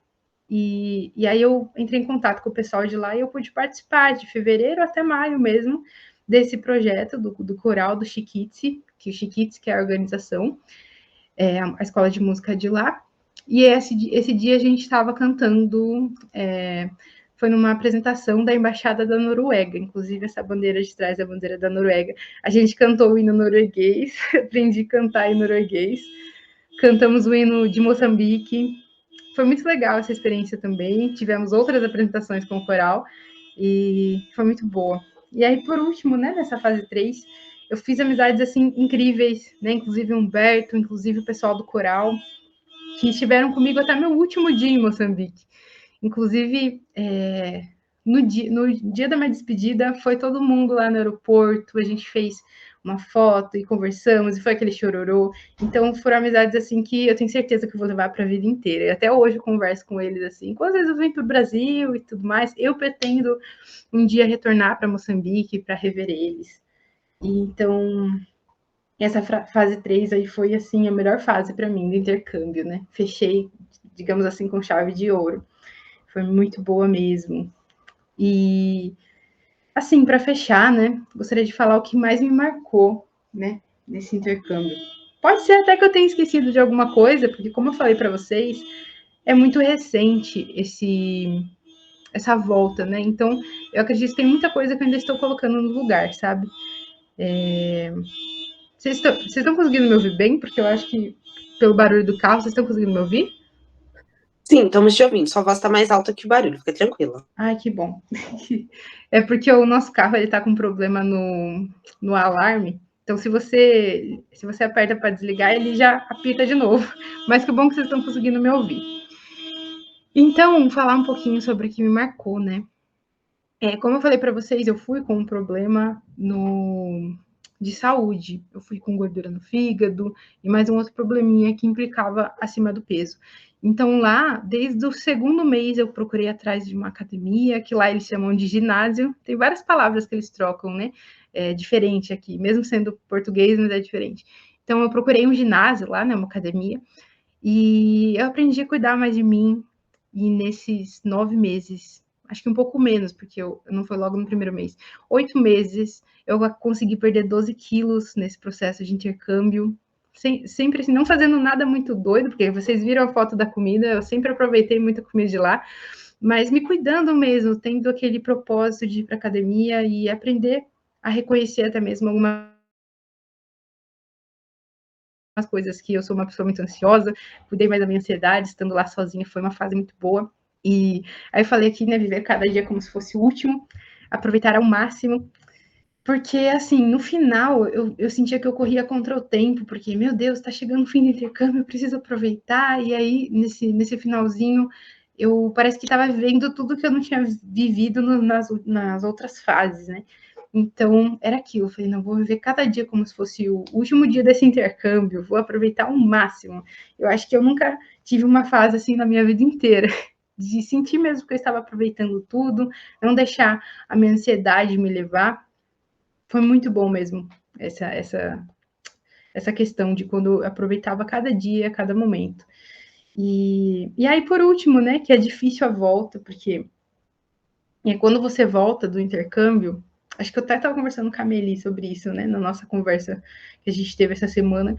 e aí eu entrei em contato com o pessoal de lá e eu pude participar de fevereiro até maio mesmo desse projeto do coral do Chiquitse, que o Chiquitse, que é a organização, a escola de música de lá. E esse dia a gente estava cantando, foi numa apresentação da Embaixada da Noruega, inclusive essa bandeira de trás é a bandeira da Noruega. A gente cantou o hino norueguês, aprendi a cantar em norueguês, cantamos o hino de Moçambique. Foi muito legal essa experiência também. Tivemos outras apresentações com o coral e foi muito boa. E aí, por último, né, nessa fase 3, eu fiz amizades assim incríveis, né? Inclusive o Humberto, inclusive o pessoal do coral, que estiveram comigo até meu último dia em Moçambique. Inclusive, no dia da minha despedida, foi todo mundo lá no aeroporto, a gente fez uma foto e conversamos, e foi aquele chororô. Então, foram amizades, assim, que eu tenho certeza que eu vou levar para a vida inteira. E até hoje eu converso com eles, assim. Quando às vezes eu venho para o Brasil e tudo mais, eu pretendo um dia retornar para Moçambique para rever eles. E, então, essa fase 3 aí foi, assim, a melhor fase para mim do intercâmbio, né? Fechei, digamos assim, com chave de ouro. Foi muito boa mesmo. E, assim, para fechar, né, gostaria de falar o que mais me marcou, né, nesse intercâmbio. Pode ser até que eu tenha esquecido de alguma coisa, porque, como eu falei para vocês, é muito recente essa volta, né? Então, eu acredito que tem muita coisa que eu ainda estou colocando no lugar, sabe? Vocês estão conseguindo me ouvir bem? Porque eu acho que, pelo barulho do carro, vocês estão conseguindo me ouvir? Sim, estamos te ouvindo. Sua voz está mais alta que o barulho, fica tranquila. Ai, que bom. É porque o nosso carro ele tá com problema no alarme. Então, se você aperta para desligar, ele já apita de novo. Mas que bom que vocês estão conseguindo me ouvir. Então, falar um pouquinho sobre o que me marcou, né? Como eu falei para vocês, eu fui com um problema de saúde. Eu fui com gordura no fígado e mais um outro probleminha que implicava acima do peso. Então, lá, desde o segundo mês, eu procurei atrás de uma academia, que lá eles chamam de ginásio. Tem várias palavras que eles trocam, né? É diferente aqui, mesmo sendo português, mas é diferente. Então, eu procurei um ginásio lá, né? Uma academia. E eu aprendi a cuidar mais de mim. E nesses 9 meses, acho que um pouco menos, porque eu não foi logo no primeiro mês, 8 meses, eu consegui perder 12 quilos nesse processo de intercâmbio. Sempre assim, não fazendo nada muito doido, porque vocês viram a foto da comida, eu sempre aproveitei muita comida de lá, mas me cuidando mesmo, tendo aquele propósito de ir para academia e aprender a reconhecer até mesmo algumas coisas que eu sou uma pessoa muito ansiosa, cuidei mais da minha ansiedade, estando lá sozinha, foi uma fase muito boa. E aí eu falei aqui, né, viver cada dia como se fosse o último, aproveitar ao máximo, porque, assim, no final, eu sentia que eu corria contra o tempo, porque, meu Deus, tá chegando o fim do intercâmbio, eu preciso aproveitar, e aí, nesse finalzinho, eu parece que estava vivendo tudo que eu não tinha vivido nas outras fases, né? Então, era aquilo, eu falei, não, vou viver cada dia como se fosse o último dia desse intercâmbio, vou aproveitar ao máximo. Eu acho que eu nunca tive uma fase assim na minha vida inteira, de sentir mesmo que eu estava aproveitando tudo, não deixar a minha ansiedade me levar. Foi muito bom mesmo essa questão de quando eu aproveitava cada dia, cada momento. E aí, por último, né, que é difícil a volta, porque quando você volta do intercâmbio, acho que eu até estava conversando com a Meli sobre isso, né, na nossa conversa que a gente teve essa semana.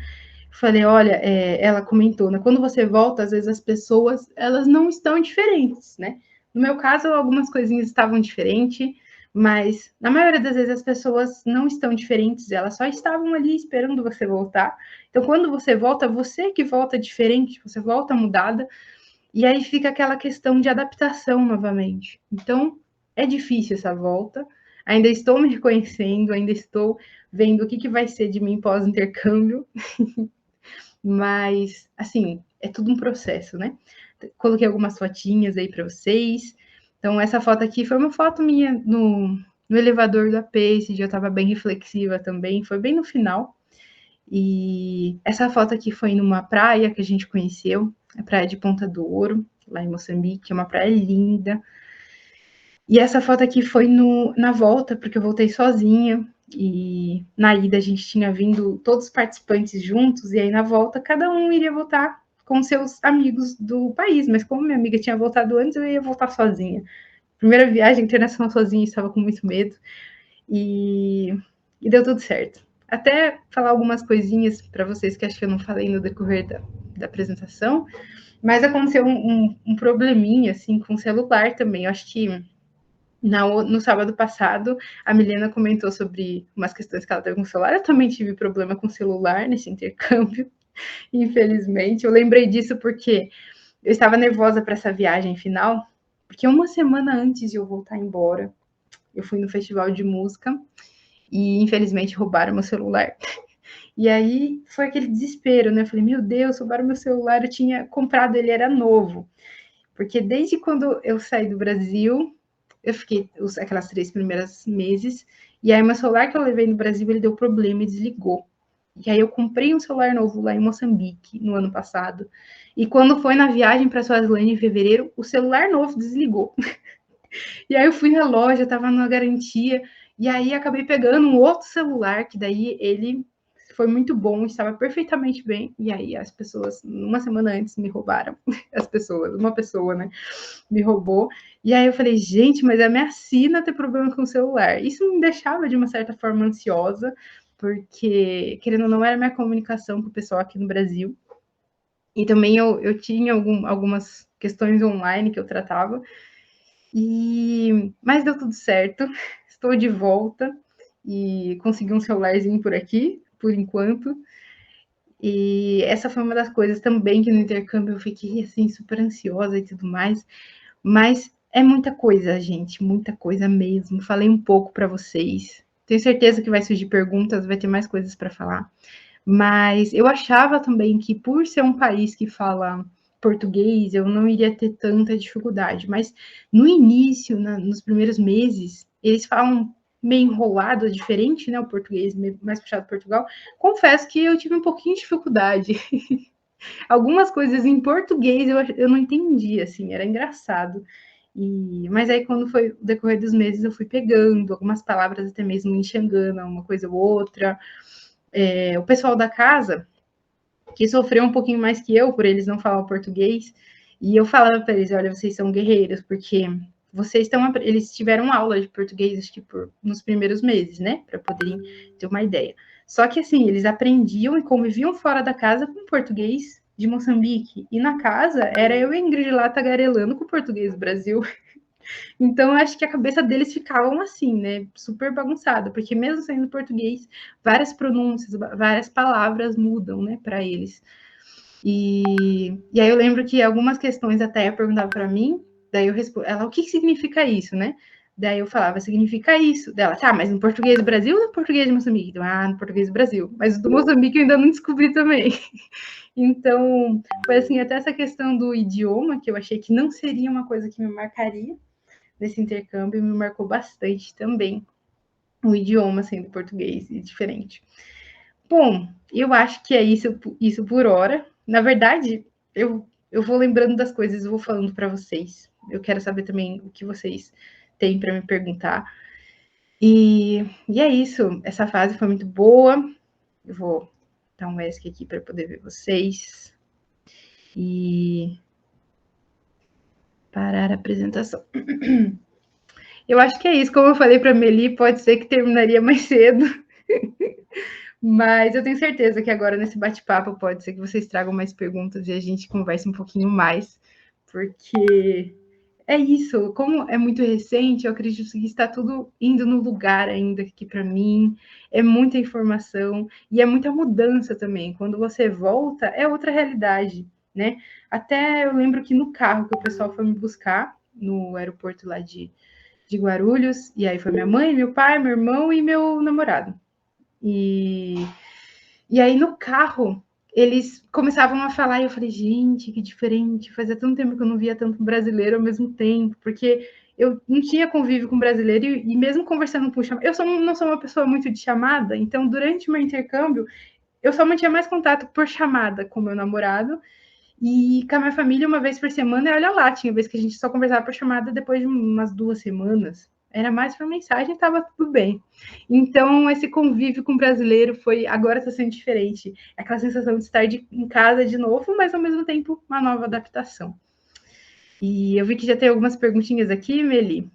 Falei, olha, ela comentou, né, quando você volta, às vezes as pessoas, elas não estão diferentes, né? No meu caso, algumas coisinhas estavam diferentes, mas na maioria das vezes as pessoas não estão diferentes, elas só estavam ali esperando você voltar. Então, quando você volta, você que volta diferente, você volta mudada, e aí fica aquela questão de adaptação novamente. Então, é difícil essa volta. Ainda estou me reconhecendo, ainda estou vendo o que vai ser de mim pós-intercâmbio. Mas, assim, é tudo um processo, né? Coloquei algumas fotinhas aí para vocês. Então, essa foto aqui foi uma foto minha no elevador da Pace, eu estava bem reflexiva também, foi bem no final. E essa foto aqui foi numa praia que a gente conheceu, a praia de Ponta do Ouro, lá em Moçambique, é uma praia linda. E essa foto aqui foi na volta, porque eu voltei sozinha, e na ida a gente tinha vindo todos os participantes juntos, e aí na volta cada um iria voltar com seus amigos do país, mas como minha amiga tinha voltado antes, eu ia voltar sozinha. Primeira viagem internacional sozinha, estava com muito medo, e deu tudo certo. Até falar algumas coisinhas para vocês que acho que eu não falei no decorrer da apresentação, mas aconteceu um probleminha assim com o celular também. Eu acho que no sábado passado, a Milena comentou sobre umas questões que ela teve com o celular. Eu também tive problema com o celular nesse intercâmbio, infelizmente. Eu lembrei disso porque eu estava nervosa para essa viagem final, porque uma semana antes de eu voltar embora, eu fui no festival de música e infelizmente roubaram meu celular. E aí foi aquele desespero, né? Eu falei, meu Deus, roubaram meu celular, eu tinha comprado, ele era novo. Porque desde quando eu saí do Brasil, eu fiquei aquelas 3 primeiras meses, e aí meu celular que eu levei no Brasil, ele deu problema e desligou. E aí eu comprei um celular novo lá em Moçambique, no ano passado. E quando foi na viagem para Suazilândia em fevereiro, o celular novo desligou. E aí eu fui na loja, tava na garantia, e aí acabei pegando um outro celular, que daí ele foi muito bom, estava perfeitamente bem, e aí as pessoas, uma semana antes, me roubaram. As pessoas, uma pessoa, né, me roubou. E aí eu falei, gente, mas é minha sina ter problema com o celular. Isso me deixava, de uma certa forma, ansiosa, porque, querendo ou não, era minha comunicação com o pessoal aqui no Brasil. E também eu tinha algumas questões online que eu tratava, mas deu tudo certo, estou de volta e consegui um celularzinho por aqui, por enquanto. E essa foi uma das coisas também que no intercâmbio eu fiquei assim super ansiosa e tudo mais, mas é muita coisa, gente, muita coisa mesmo. Falei um pouco para vocês. Tenho certeza que vai surgir perguntas, vai ter mais coisas para falar. Mas eu achava também que, por ser um país que fala português, eu não iria ter tanta dificuldade. Mas no início, nos primeiros meses, eles falam meio enrolado, diferente, né? O português mais puxado de Portugal. Confesso que eu tive um pouquinho de dificuldade. Algumas coisas em português eu não entendi, assim, era engraçado. Mas aí, quando foi o decorrer dos meses, eu fui pegando algumas palavras, até mesmo enxergando uma coisa ou outra. O pessoal da casa, que sofreu um pouquinho mais que eu, por eles não falar português, e eu falava para eles: olha, vocês são guerreiros, porque eles tiveram aula de português, acho que nos primeiros meses, né, para poderem ter uma ideia. Só que assim, eles aprendiam e conviviam fora da casa com português de Moçambique, e na casa era eu e a Ingrid lá tagarelando com o português do Brasil. Então, eu acho que a cabeça deles ficavam assim, né? Super bagunçada, porque mesmo sendo português, várias pronúncias, várias palavras mudam, né, para eles. E aí eu lembro que algumas questões até perguntava para mim, daí eu respondo, ela, o que significa isso, né? Daí eu falava, significa isso. Dela, tá, mas no português do Brasil ou no português de Moçambique? Então, no português do Brasil. Mas do Moçambique eu ainda não descobri também. Então, foi assim, até essa questão do idioma, que eu achei que não seria uma coisa que me marcaria nesse intercâmbio, me marcou bastante também. O idioma, assim, do português, e diferente. Bom, eu acho que é isso por hora. Na verdade, eu vou lembrando das coisas e vou falando para vocês. Eu quero saber também o que vocês têm para me perguntar. E é isso. Essa fase foi muito boa. Eu vou dar um ESC aqui para poder ver vocês. E parar a apresentação. Eu acho que é isso. Como eu falei para a Meli, pode ser que terminaria mais cedo. Mas eu tenho certeza que agora, nesse bate-papo, pode ser que vocês tragam mais perguntas e a gente converse um pouquinho mais, porque é isso. Como é muito recente, eu acredito que está tudo indo no lugar ainda aqui para mim. É muita informação e é muita mudança também. Quando você volta, é outra realidade, né? Até eu lembro que no carro que o pessoal foi me buscar, no aeroporto lá de Guarulhos, e aí foi minha mãe, meu pai, meu irmão e meu namorado. E aí no carro eles começavam a falar e eu falei, gente, que diferente. Fazia tanto tempo que eu não via tanto brasileiro ao mesmo tempo, porque eu não tinha convívio com brasileiro e mesmo conversando por chamada, não sou uma pessoa muito de chamada, então durante o meu intercâmbio eu só mantinha mais contato por chamada com meu namorado e com a minha família uma vez por semana, e olha lá, tinha vez que a gente só conversava por chamada depois de umas 2 semanas. Era mais por mensagem, estava tudo bem. Então, esse convívio com o brasileiro agora está sendo diferente. É aquela sensação de estar em casa de novo, mas ao mesmo tempo uma nova adaptação. E eu vi que já tem algumas perguntinhas aqui, Meli.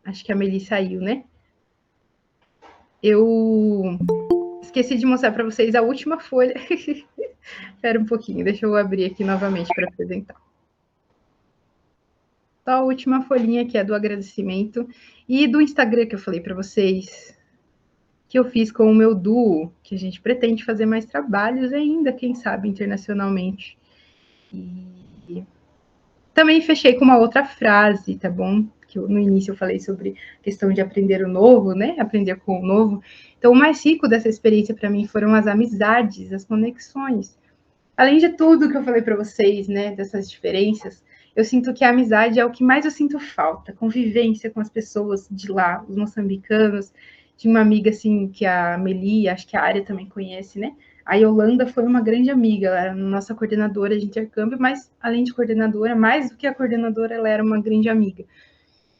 Acho que a Meli saiu, né? Eu esqueci de mostrar para vocês a última folha. Espera um pouquinho, deixa eu abrir aqui novamente para apresentar. Só a última folhinha que é do agradecimento e do Instagram que eu falei para vocês, que eu fiz com o meu duo, que a gente pretende fazer mais trabalhos ainda, quem sabe, internacionalmente. E também fechei com uma outra frase, tá bom? Que no início eu falei sobre a questão de aprender o novo, né? Aprender com o novo. Então, o mais rico dessa experiência para mim foram as amizades, as conexões. Além de tudo que eu falei para vocês, né, dessas diferenças, eu sinto que a amizade é o que mais eu sinto falta, convivência com as pessoas de lá, os moçambicanos. Tinha uma amiga, assim, que a Meli, acho que a Área também conhece, né? A Yolanda foi uma grande amiga, ela era nossa coordenadora de intercâmbio, mas além de coordenadora, mais do que a coordenadora, ela era uma grande amiga.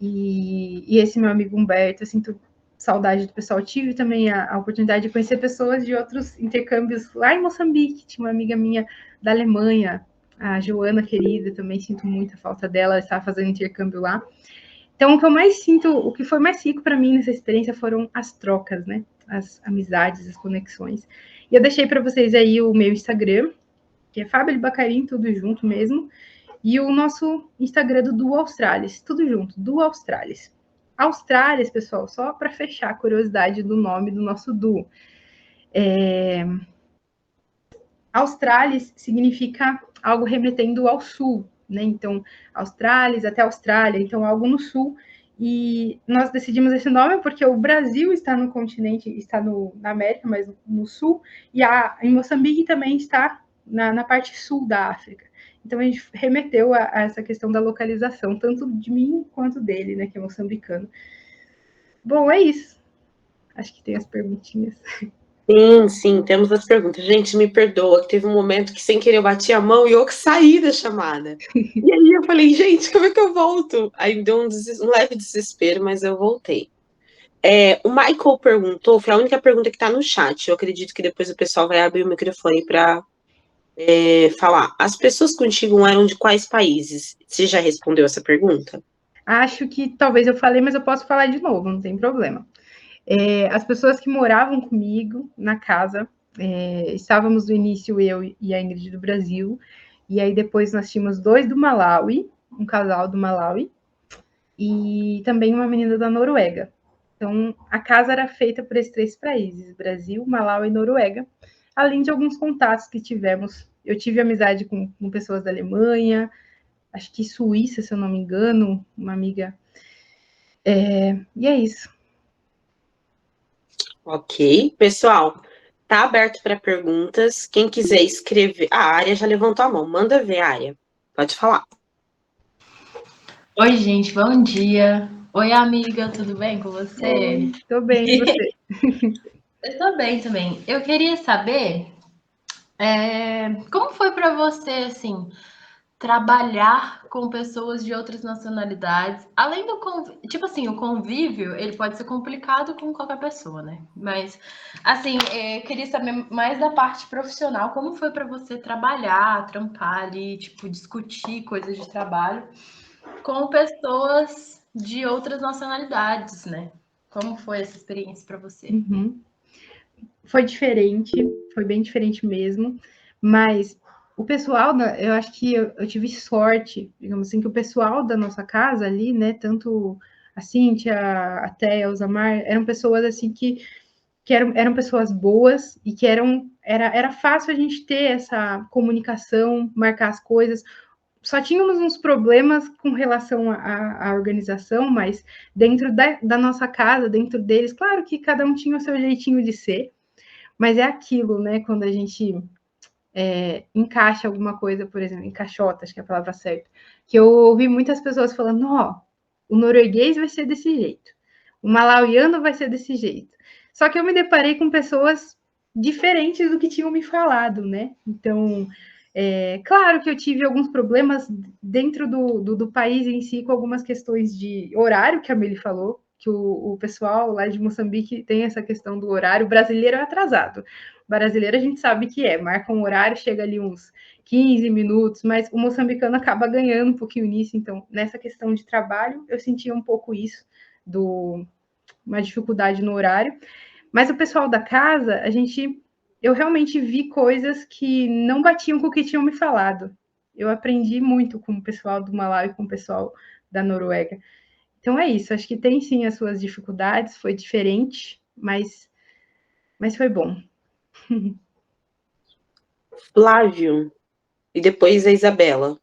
E esse meu amigo Humberto, eu sinto saudade do pessoal. Eu tive também a oportunidade de conhecer pessoas de outros intercâmbios lá em Moçambique. Tinha uma amiga minha da Alemanha, a Joana querida, também sinto muita falta dela, ela estava fazendo intercâmbio lá. Então, o que eu mais sinto, o que foi mais rico para mim nessa experiência foram as trocas, né? As amizades, as conexões. E eu deixei para vocês aí o meu Instagram, que é Fábio Bacarim, tudo junto mesmo. E o nosso Instagram do Australis, tudo junto, do Australis. Australis, pessoal, só para fechar a curiosidade do nome do nosso duo. Australis significa algo remetendo ao sul, né? Então, Australis até Austrália, então algo no sul. E nós decidimos esse nome porque o Brasil está no continente, está na América, mas no sul, e em Moçambique também está na parte sul da África. Então a gente remeteu a essa questão da localização, tanto de mim quanto dele, né, que é moçambicano. Bom, é isso. Acho que tem as perguntinhas. Sim, temos as perguntas. Gente, me perdoa, que teve um momento que sem querer eu bati a mão e eu que saí da chamada. E aí eu falei, gente, como é que eu volto? Aí me deu um leve desespero, mas eu voltei. O Michael perguntou, foi a única pergunta que está no chat. Eu acredito que depois o pessoal vai abrir o microfone para falar. As pessoas contigo eram de quais países? Você já respondeu essa pergunta? Acho que talvez eu falei, mas eu posso falar de novo, não tem problema. As pessoas que moravam comigo na casa, estávamos no início eu e a Ingrid do Brasil, e aí depois nós tínhamos 2 do Malawi, um casal do Malawi, e também uma menina da Noruega. Então, a casa era feita por esses 3 países, Brasil, Malawi e Noruega, além de alguns contatos que tivemos. Eu tive amizade com pessoas da Alemanha, acho que Suíça, se eu não me engano, uma amiga. E é isso. Ok. Pessoal, tá aberto para perguntas. Quem quiser escrever. A Área já levantou a mão. Manda ver, Área. Pode falar. Oi, gente, bom dia. Oi, amiga, tudo bem com você? Oi, tô bem, e você? Eu tô bem também. Eu queria saber como foi para você, assim, trabalhar com pessoas de outras nacionalidades, além do convívio, tipo assim, o convívio, ele pode ser complicado com qualquer pessoa, né? Mas, assim, eu queria saber mais da parte profissional, como foi para você trabalhar, trampar ali, tipo, discutir coisas de trabalho com pessoas de outras nacionalidades, né? Como foi essa experiência para você? Uhum. Foi diferente, foi bem diferente mesmo, mas o pessoal, eu acho que eu tive sorte, digamos assim, que o pessoal da nossa casa ali, né, tanto a Cíntia, a Thea, o Zamar, eram pessoas assim que eram pessoas boas e que era fácil a gente ter essa comunicação, marcar as coisas. Só tínhamos uns problemas com relação à organização, mas dentro da nossa casa, dentro deles, claro que cada um tinha o seu jeitinho de ser, mas é aquilo, né? Quando a gente encaixa alguma coisa, por exemplo, encaixota, acho que é a palavra certa, que eu ouvi muitas pessoas falando, ó, o norueguês vai ser desse jeito, o malauiano vai ser desse jeito. Só que eu me deparei com pessoas diferentes do que tinham me falado, né? Então, claro que eu tive alguns problemas dentro do país em si, com algumas questões de horário, que a Meli falou, que o pessoal lá de Moçambique tem essa questão do horário, o brasileiro é atrasado. O brasileiro a gente sabe que marca um horário, chega ali uns 15 minutos, mas o moçambicano acaba ganhando um pouquinho nisso. Então, nessa questão de trabalho, eu sentia um pouco isso, uma dificuldade no horário. Mas o pessoal da casa, eu realmente vi coisas que não batiam com o que tinham me falado. Eu aprendi muito com o pessoal do Malawi e com o pessoal da Noruega. Então é isso, acho que tem sim as suas dificuldades, foi diferente, mas foi bom. Flávio. E depois a Isabela.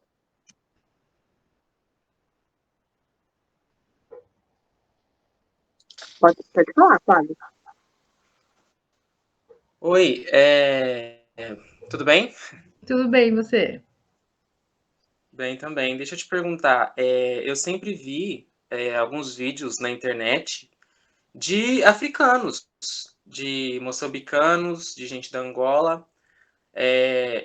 Pode falar, Flávio. Oi, tudo bem? Tudo bem, você? Bem também. Deixa eu te perguntar, eu sempre vi alguns vídeos na internet de africanos, de moçambicanos, de gente da Angola,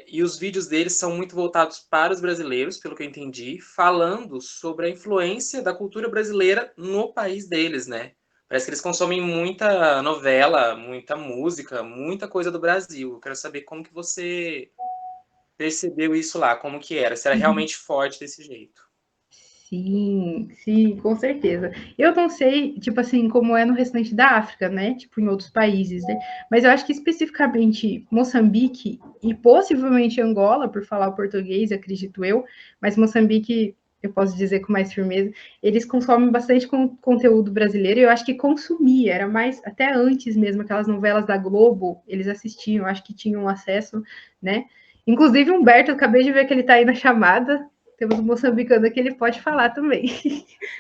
e os vídeos deles são muito voltados para os brasileiros, pelo que eu entendi, falando sobre a influência da cultura brasileira no país deles, né? Parece que eles consomem muita novela, muita música, muita coisa do Brasil. Eu quero saber como que você percebeu isso lá, como que era, se era realmente forte desse jeito. Sim, com certeza. Eu não sei, tipo assim, como é no restante da África, né? Tipo, em outros países, né? Mas eu acho que especificamente Moçambique e possivelmente Angola, por falar o português, acredito eu, mas Moçambique, eu posso dizer com mais firmeza, eles consomem bastante conteúdo brasileiro e eu acho que consumia, era mais, até antes mesmo, aquelas novelas da Globo, eles assistiam, acho que tinham acesso, né? Inclusive, Humberto, eu acabei de ver que ele tá aí na chamada. Temos um moçambicano aqui, ele pode falar também.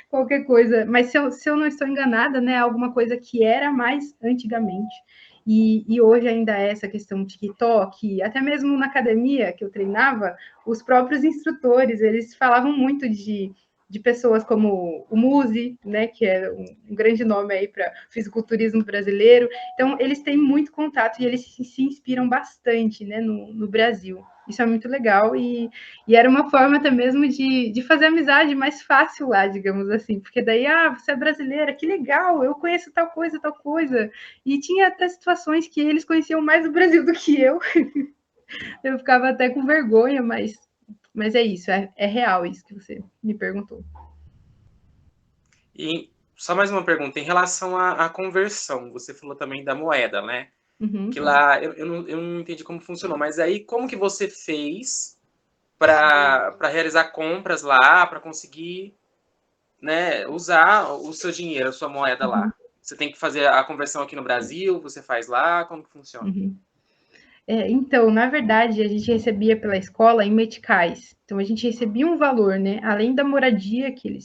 Qualquer coisa. Mas se eu não estou enganada, né? Alguma coisa que era mais antigamente. E hoje ainda é essa questão de TikTok, até mesmo na academia que eu treinava, os próprios instrutores, eles falavam muito de pessoas como o Muzi, né, que é um grande nome aí para fisiculturismo brasileiro. Então, eles têm muito contato e eles se inspiram bastante, né, no Brasil. Isso é muito legal e era uma forma até mesmo de fazer amizade mais fácil lá, digamos assim, porque daí, você é brasileira, que legal, eu conheço tal coisa, e tinha até situações que eles conheciam mais o Brasil do que eu. Eu ficava até com vergonha, mas é isso, é real isso que você me perguntou. E só mais uma pergunta, em relação à conversão, você falou também da moeda, né? Uhum. Que lá, eu não entendi como funcionou, mas aí como que você fez para realizar compras lá, para conseguir, né, usar o seu dinheiro, a sua moeda lá? Você tem que fazer a conversão aqui no Brasil, você faz lá, como que funciona? Então, na verdade, a gente recebia pela escola em meticais. Então, a gente recebia um valor, né? Além da moradia que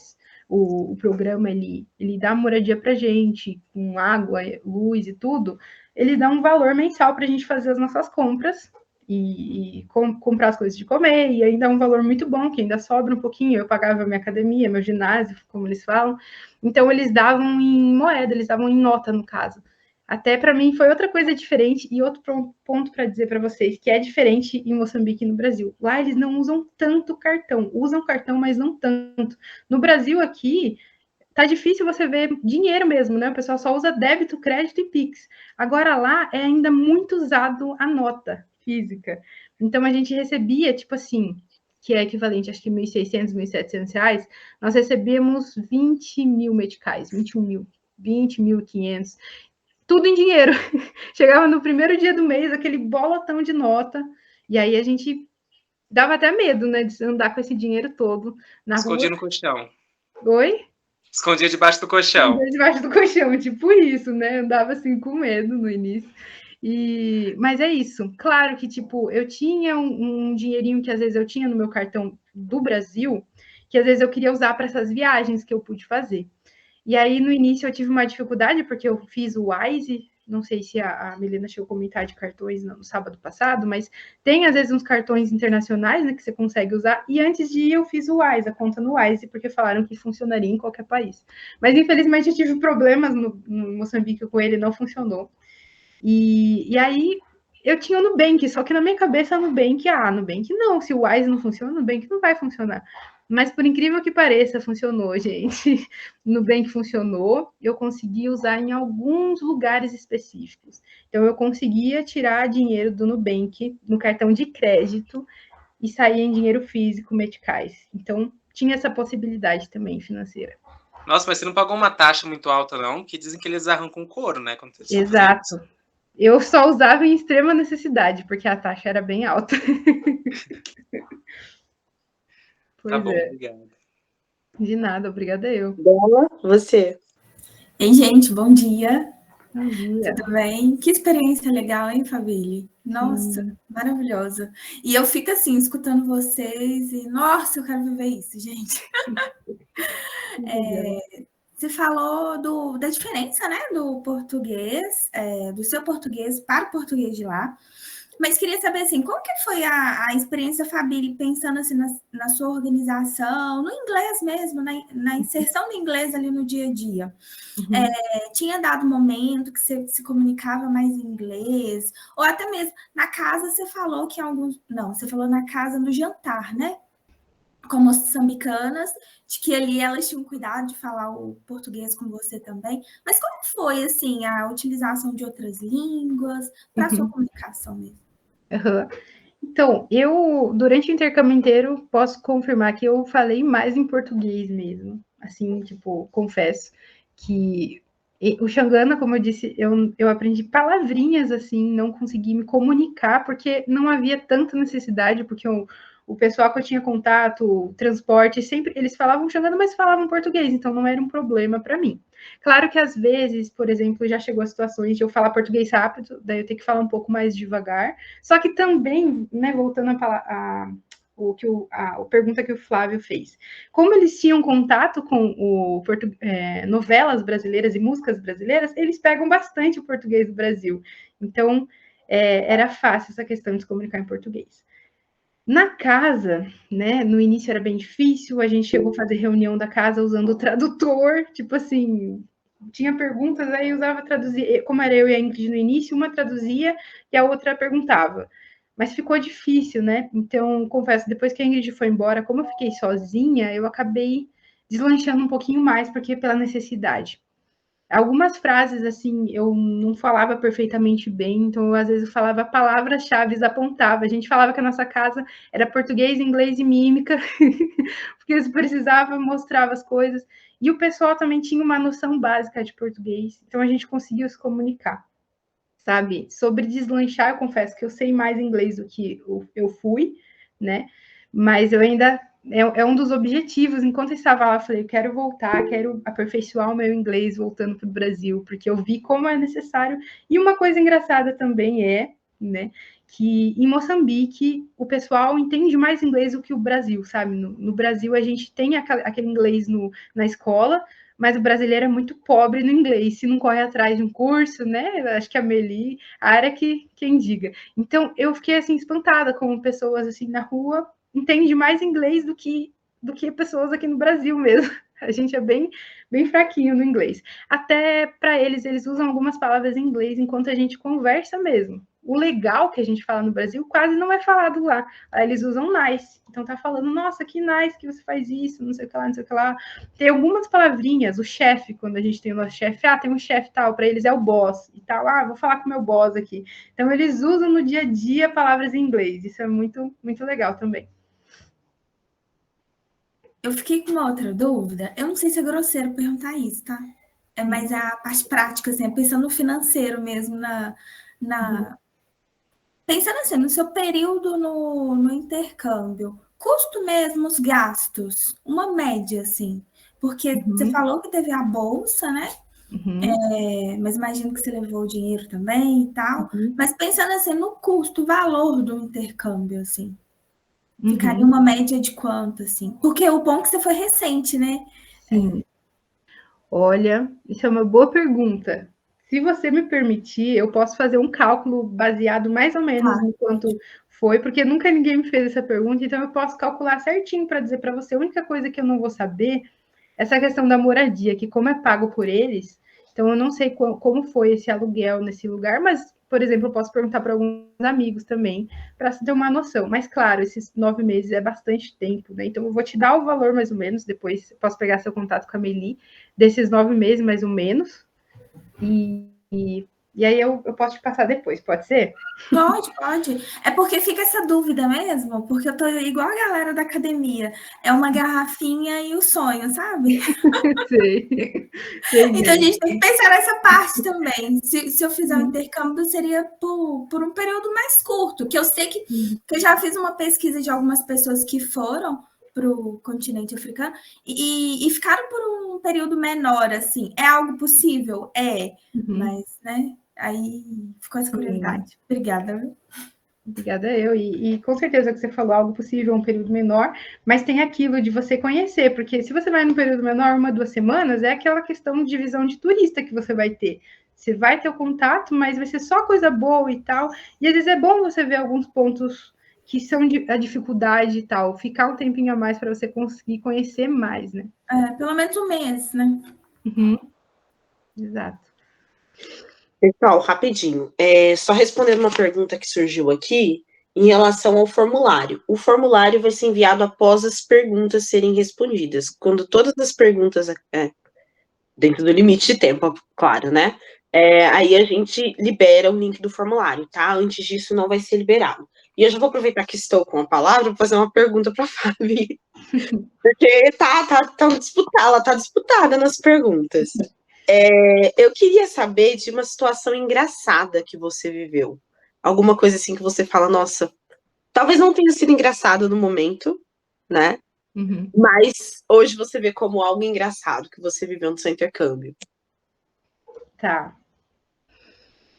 o programa ele dá moradia para gente, com água, luz e tudo, ele dá um valor mensal para a gente fazer as nossas compras e comprar as coisas de comer, e ainda é um valor muito bom, que ainda sobra um pouquinho. Eu pagava minha academia, meu ginásio, como eles falam. Então, eles davam em moeda, eles davam em nota, no caso. Até para mim foi outra coisa diferente e outro ponto para dizer para vocês que é diferente em Moçambique e no Brasil. Lá eles não usam tanto cartão, usam cartão, mas não tanto. No Brasil aqui tá difícil você ver dinheiro mesmo, né? O pessoal só usa débito, crédito e Pix. Agora lá é ainda muito usado a nota física. Então a gente recebia, tipo assim, que é equivalente, acho que R$1.600, R$1.700, nós recebemos 20 mil meticais, 21 mil, 20.500, tudo em dinheiro. Chegava no primeiro dia do mês, aquele bolotão de nota, e aí a gente dava até medo, né, de andar com esse dinheiro todo na Escondia rua. no colchão. Oi? Escondia debaixo do colchão. Debaixo do colchão, tipo isso, né? Andava assim com medo no início. Mas é isso. Claro que, tipo, eu tinha um dinheirinho que às vezes eu tinha no meu cartão do Brasil, que às vezes eu queria usar para essas viagens que eu pude fazer. E aí, no início, eu tive uma dificuldade, porque eu fiz o Wise, não sei se a Milena chegou a comentar de cartões no sábado passado, mas tem, às vezes, uns cartões internacionais, né, que você consegue usar, e antes de ir, eu fiz o Wise, a conta no Wise, porque falaram que funcionaria em qualquer país. Mas, infelizmente, eu tive problemas no Moçambique com ele, não funcionou. E aí, eu tinha o Nubank, só que na minha cabeça, Nubank não, se o Wise não funciona, o Nubank não vai funcionar. Mas, por incrível que pareça, funcionou, gente. Nubank funcionou, eu consegui usar em alguns lugares específicos. Então, eu conseguia tirar dinheiro do Nubank no cartão de crédito e sair em dinheiro físico, meticais. Então, tinha essa possibilidade também financeira. Nossa, mas você não pagou uma taxa muito alta, não? Que dizem que eles arrancam couro, né? Quando você Exato. Eu só usava em extrema necessidade, porque a taxa era bem alta. Tá bom, obrigado. De nada, obrigada eu. Bela, você. Ei, gente, bom dia. Bom dia. Tudo bem? Que experiência legal, hein, Fabíola? Nossa, maravilhosa. E eu fico assim, escutando vocês e, nossa, eu quero viver isso, gente. Você falou da diferença, né, do português, do seu português para o português de lá. Mas queria saber, assim, como que foi a experiência, Fabíola, pensando assim na sua organização, no inglês mesmo, na inserção do inglês ali no dia a dia. Tinha dado momento que você se comunicava mais em inglês, ou até mesmo na casa você falou que você falou na casa no jantar, né? Com moçambicanas, de que ali elas tinham cuidado de falar o português com você também. Mas como foi, assim, a utilização de outras línguas para a sua comunicação mesmo? Então, eu, durante o intercâmbio inteiro, posso confirmar que eu falei mais em português mesmo. Assim, tipo, confesso que o Xangana, como eu disse, eu aprendi palavrinhas, assim, não consegui me comunicar, porque não havia tanta necessidade, porque o pessoal que eu tinha contato, o transporte, sempre eles falavam Xangana, mas falavam português, então não era um problema para mim. Claro que às vezes, por exemplo, já chegou a situações de eu falar português rápido, daí eu tenho que falar um pouco mais devagar. Só que também, né, voltando a pergunta que o Flávio fez. Como eles tinham contato com novelas brasileiras e músicas brasileiras, eles pegam bastante o português do Brasil. Então, era fácil essa questão de se comunicar em português. Na casa, né, no início era bem difícil, a gente chegou a fazer reunião da casa usando o tradutor, tipo assim, tinha perguntas, aí usava traduzir, como era eu e a Ingrid no início, uma traduzia e a outra perguntava. Mas ficou difícil, né? Então, confesso, depois que a Ingrid foi embora, como eu fiquei sozinha, eu acabei deslanchando um pouquinho mais, porque pela necessidade. Algumas frases, assim, eu não falava perfeitamente bem, então eu, às vezes, eu falava palavras-chave, apontava. A gente falava que a nossa casa era português, inglês e mímica, porque eles precisavam, mostrava as coisas. E o pessoal também tinha uma noção básica de português, então a gente conseguiu se comunicar, sabe? Sobre deslanchar, eu confesso que eu sei mais inglês do que eu fui, né? Mas eu ainda... É um dos objetivos. Enquanto eu estava lá, eu falei, eu quero voltar, quero aperfeiçoar o meu inglês voltando para o Brasil, porque eu vi como é necessário. E uma coisa engraçada também né, que em Moçambique o pessoal entende mais inglês do que o Brasil, sabe? No Brasil a gente tem aquele inglês na escola, mas o brasileiro é muito pobre no inglês, se não corre atrás de um curso, né? Acho que a Meli, a área que quem diga. Então, eu fiquei, assim, espantada como pessoas, assim, na rua entende mais inglês do que pessoas aqui no Brasil mesmo. A gente é bem fraquinho no inglês. Até para eles usam algumas palavras em inglês enquanto a gente conversa mesmo. O legal que a gente fala no Brasil quase não é falado lá. Aí eles usam nice. Então tá falando, nossa, que nice que você faz isso, não sei o que lá, não sei o que lá. Tem algumas palavrinhas, o chefe, quando a gente tem o nosso chefe, tem um chefe tal, para eles é o boss e tal. Vou falar com o meu boss aqui. Então eles usam no dia a dia palavras em inglês. Isso é muito, muito legal também. Eu fiquei com uma outra dúvida. Eu não sei se é grosseiro perguntar isso, tá? Mas a parte prática, assim, pensando no financeiro mesmo, pensando assim, no seu período no intercâmbio, custo mesmo, os gastos, uma média, assim. Porque você falou que teve a bolsa, né? Mas imagino que você levou o dinheiro também e tal. Mas pensando assim, no custo, valor do intercâmbio, assim. Ficaria uma média de quanto, assim? Porque o bom é que você foi recente, né? Sim. Olha, isso é uma boa pergunta. Se você me permitir, eu posso fazer um cálculo baseado mais ou menos no quanto foi, porque nunca ninguém me fez essa pergunta, então eu posso calcular certinho para dizer para você. A única coisa que eu não vou saber é essa questão da moradia, que como é pago por eles, então eu não sei como foi esse aluguel nesse lugar, mas, por exemplo, eu posso perguntar para alguns amigos também, para ter uma noção. Mas, claro, esses 9 meses é bastante tempo, né? Então eu vou te dar o valor mais ou menos, depois eu posso pegar seu contato com a Meli, desses 9 meses mais ou menos, e aí eu posso te passar depois, pode ser? Pode. É porque fica essa dúvida mesmo, porque eu tô igual a galera da academia. É uma garrafinha e o sonho, sabe? Sei. Então a gente tem que pensar nessa parte também. Se eu fizer um intercâmbio, seria por um período mais curto, que eu sei que eu já fiz uma pesquisa de algumas pessoas que foram para o continente africano e ficaram por um período menor, assim. É algo possível? Mas, né? Aí ficou essa curiosidade. Obrigada. Obrigada eu. E com certeza que você falou algo possível, um período menor, mas tem aquilo de você conhecer, porque se você vai num período menor, 1, 2 semanas, é aquela questão de visão de turista que você vai ter. Você vai ter o contato, mas vai ser só coisa boa e tal. E às vezes é bom você ver alguns pontos que são a dificuldade e tal, ficar um tempinho a mais para você conseguir conhecer mais, né? Pelo menos um mês, né? Exato. Pessoal, rapidinho. Só respondendo uma pergunta que surgiu aqui em relação ao formulário. O formulário vai ser enviado após as perguntas serem respondidas. Quando todas as perguntas, dentro do limite de tempo, claro, né? Aí a gente libera o link do formulário, tá? Antes disso, não vai ser liberado. E eu já vou aproveitar que estou com a palavra para fazer uma pergunta para a Fabi. Porque ela tá disputada nas perguntas. Eu queria saber de uma situação engraçada que você viveu. Alguma coisa assim que você fala, nossa, talvez não tenha sido engraçado no momento, né? Mas hoje você vê como algo engraçado que você viveu no seu intercâmbio. Tá.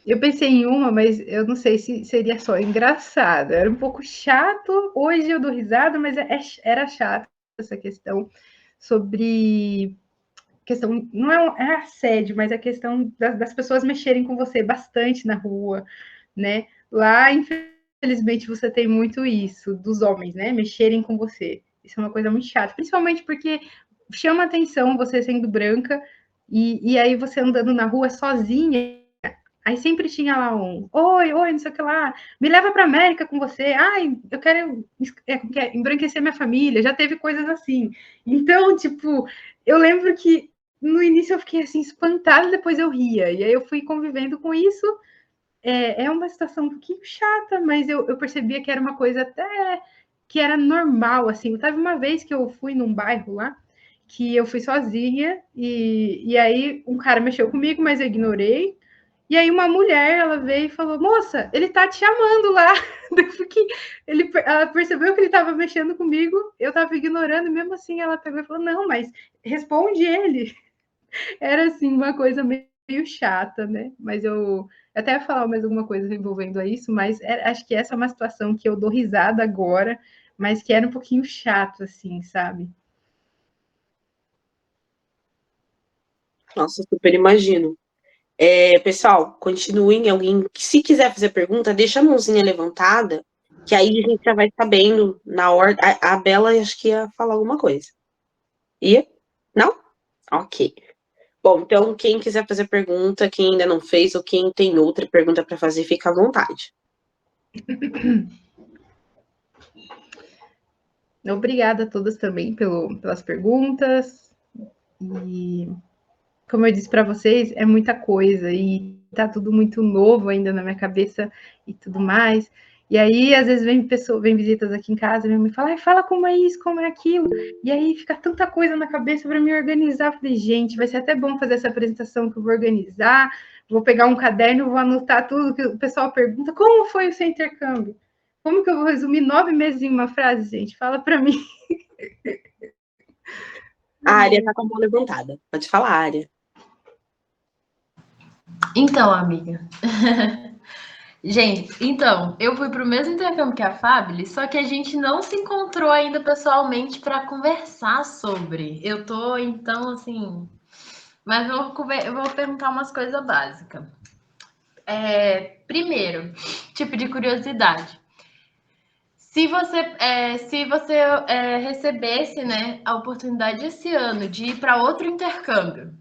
Eu pensei em uma, mas eu não sei se seria só engraçado. Era um pouco chato. Hoje eu dou risada, mas era chato essa questão sobre questão não é assédio, mas a questão das pessoas mexerem com você bastante na rua, né? Lá, infelizmente, você tem muito isso dos homens, né? Mexerem com você. Isso é uma coisa muito chata, principalmente porque chama atenção você sendo branca e aí você andando na rua sozinha. Aí sempre tinha lá oi, não sei o que lá, me leva para América com você, ai, eu quero embranquecer minha família, já teve coisas assim. Então, tipo, eu lembro que no início eu fiquei assim espantada, depois eu ria, e aí eu fui convivendo com isso. É uma situação um pouquinho chata, mas eu percebia que era uma coisa até que era normal, assim. Teve uma vez que eu fui num bairro lá, que eu fui sozinha, e aí um cara mexeu comigo, mas eu ignorei. E aí uma mulher, ela veio e falou, moça, ele tá te chamando lá. Porque ela percebeu que ele tava mexendo comigo, eu tava ignorando, e mesmo assim ela pegou e falou, não, mas responde ele. Era assim, uma coisa meio chata, né? Mas eu até ia falar mais alguma coisa envolvendo a isso, mas acho que essa é uma situação que eu dou risada agora, mas que era um pouquinho chato, assim, sabe? Nossa, super imagino. Pessoal, continuem. Alguém, se quiser fazer pergunta, deixa a mãozinha levantada, que aí a gente já vai sabendo na hora. A Bela acho que ia falar alguma coisa. Ia? Não? Ok. Bom, então quem quiser fazer pergunta, quem ainda não fez ou quem tem outra pergunta para fazer, fica à vontade. Obrigada a todas também pelas perguntas. E como eu disse para vocês, é muita coisa e tá tudo muito novo ainda na minha cabeça e tudo mais. E aí, às vezes, vem visitas aqui em casa, minha mãe fala, ai, fala como é isso, como é aquilo. E aí fica tanta coisa na cabeça para me organizar. Eu falei, gente, vai ser até bom fazer essa apresentação que eu vou organizar. Vou pegar um caderno, vou anotar tudo que o pessoal pergunta. Como foi o seu intercâmbio? Como que eu vou resumir 9 meses em uma frase, gente? Fala para mim. A área tá com a mão levantada. Pode falar, área. Então, amiga. Gente, então, eu fui para o mesmo intercâmbio que a Fábio, só que a gente não se encontrou ainda pessoalmente para conversar sobre. Eu tô, então, assim. Mas eu vou perguntar umas coisas básicas. Primeiro, tipo de curiosidade. Se você recebesse, né, a oportunidade esse ano de ir para outro intercâmbio,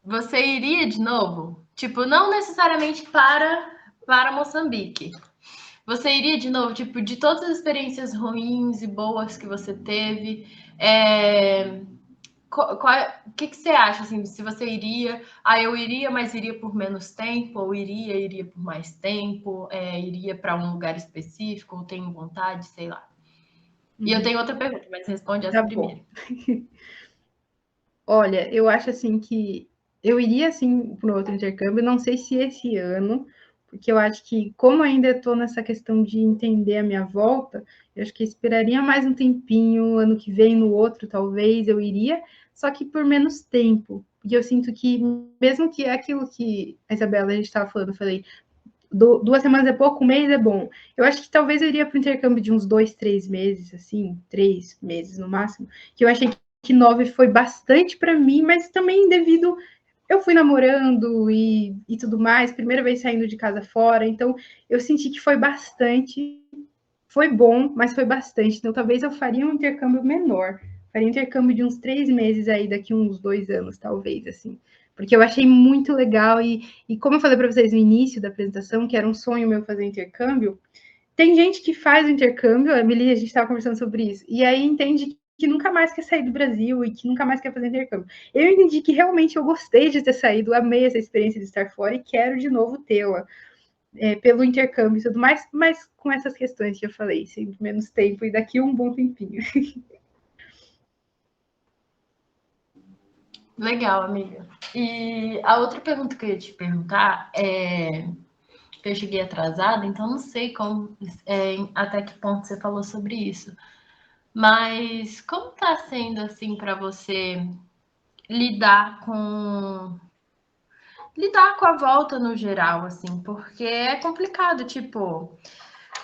você iria de novo? Tipo, não necessariamente para Moçambique. Você iria de novo, tipo, de todas as experiências ruins e boas que você teve, o que você acha, assim, se você iria? Eu iria, mas iria por menos tempo, ou iria por mais tempo, iria para um lugar específico, ou tenho vontade, sei lá. E eu tenho outra pergunta, mas responde essa Tá bom. primeiro. Olha, eu acho assim que eu iria assim para outro intercâmbio, não sei se esse ano, porque eu acho que, como ainda estou nessa questão de entender a minha volta, eu acho que esperaria mais um tempinho, ano que vem, no outro, talvez eu iria, só que por menos tempo. Porque eu sinto que, mesmo que é aquilo que a Isabela a gente estava falando, eu falei, 2 semanas é pouco, um mês é bom. Eu acho que talvez eu iria para o intercâmbio de uns 2, 3 meses, assim, 3 meses no máximo, que eu achei que 9 foi bastante para mim, mas também devido. Eu fui namorando e tudo mais, primeira vez saindo de casa fora, então eu senti que foi bastante. Foi bom, mas foi bastante. Então talvez eu faria um intercâmbio menor. Faria um intercâmbio de uns 3 meses aí, daqui uns 2 anos, talvez, assim. Porque eu achei muito legal e como eu falei para vocês no início da apresentação, que era um sonho meu fazer intercâmbio, tem gente que faz o intercâmbio, a Emily, a gente estava conversando sobre isso, e aí entende que nunca mais quer sair do Brasil e que nunca mais quer fazer intercâmbio. Eu entendi que realmente eu gostei de ter saído, amei essa experiência de estar fora e quero de novo tê-la, pelo intercâmbio e tudo mais, mas com essas questões que eu falei, sem menos tempo e daqui um bom tempinho. Legal, amiga. E a outra pergunta que eu ia te perguntar é que eu cheguei atrasada, então não sei até que ponto você falou sobre isso. Mas como tá sendo assim para você lidar com lidar com a volta no geral, assim, porque é complicado, tipo,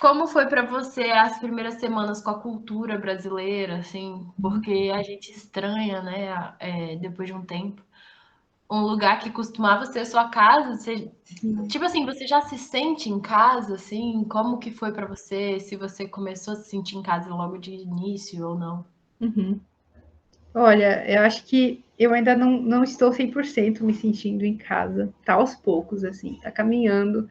como foi para você as primeiras semanas com a cultura brasileira, assim, porque a gente estranha, né, depois de um tempo, um lugar que costumava ser sua casa, você, tipo assim, você já se sente em casa, assim, como que foi para você, se você começou a se sentir em casa logo de início ou não? Uhum. Olha, eu acho que eu ainda não estou 100% me sentindo em casa. Tá aos poucos, assim, tá caminhando.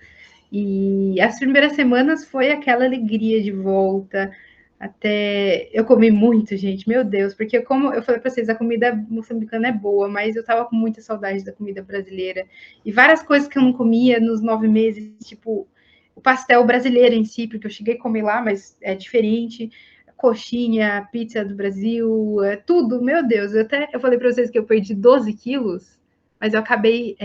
E as primeiras semanas foi aquela alegria de volta. Até eu comi muito, gente, meu Deus, porque como eu falei para vocês, a comida moçambicana é boa, mas eu tava com muita saudade da comida brasileira. E várias coisas que eu não comia nos 9 meses, tipo o pastel brasileiro em si, porque eu cheguei a comer lá, mas é diferente. Coxinha, pizza do Brasil, tudo, meu Deus. Eu falei para vocês que eu perdi 12 quilos, mas eu acabei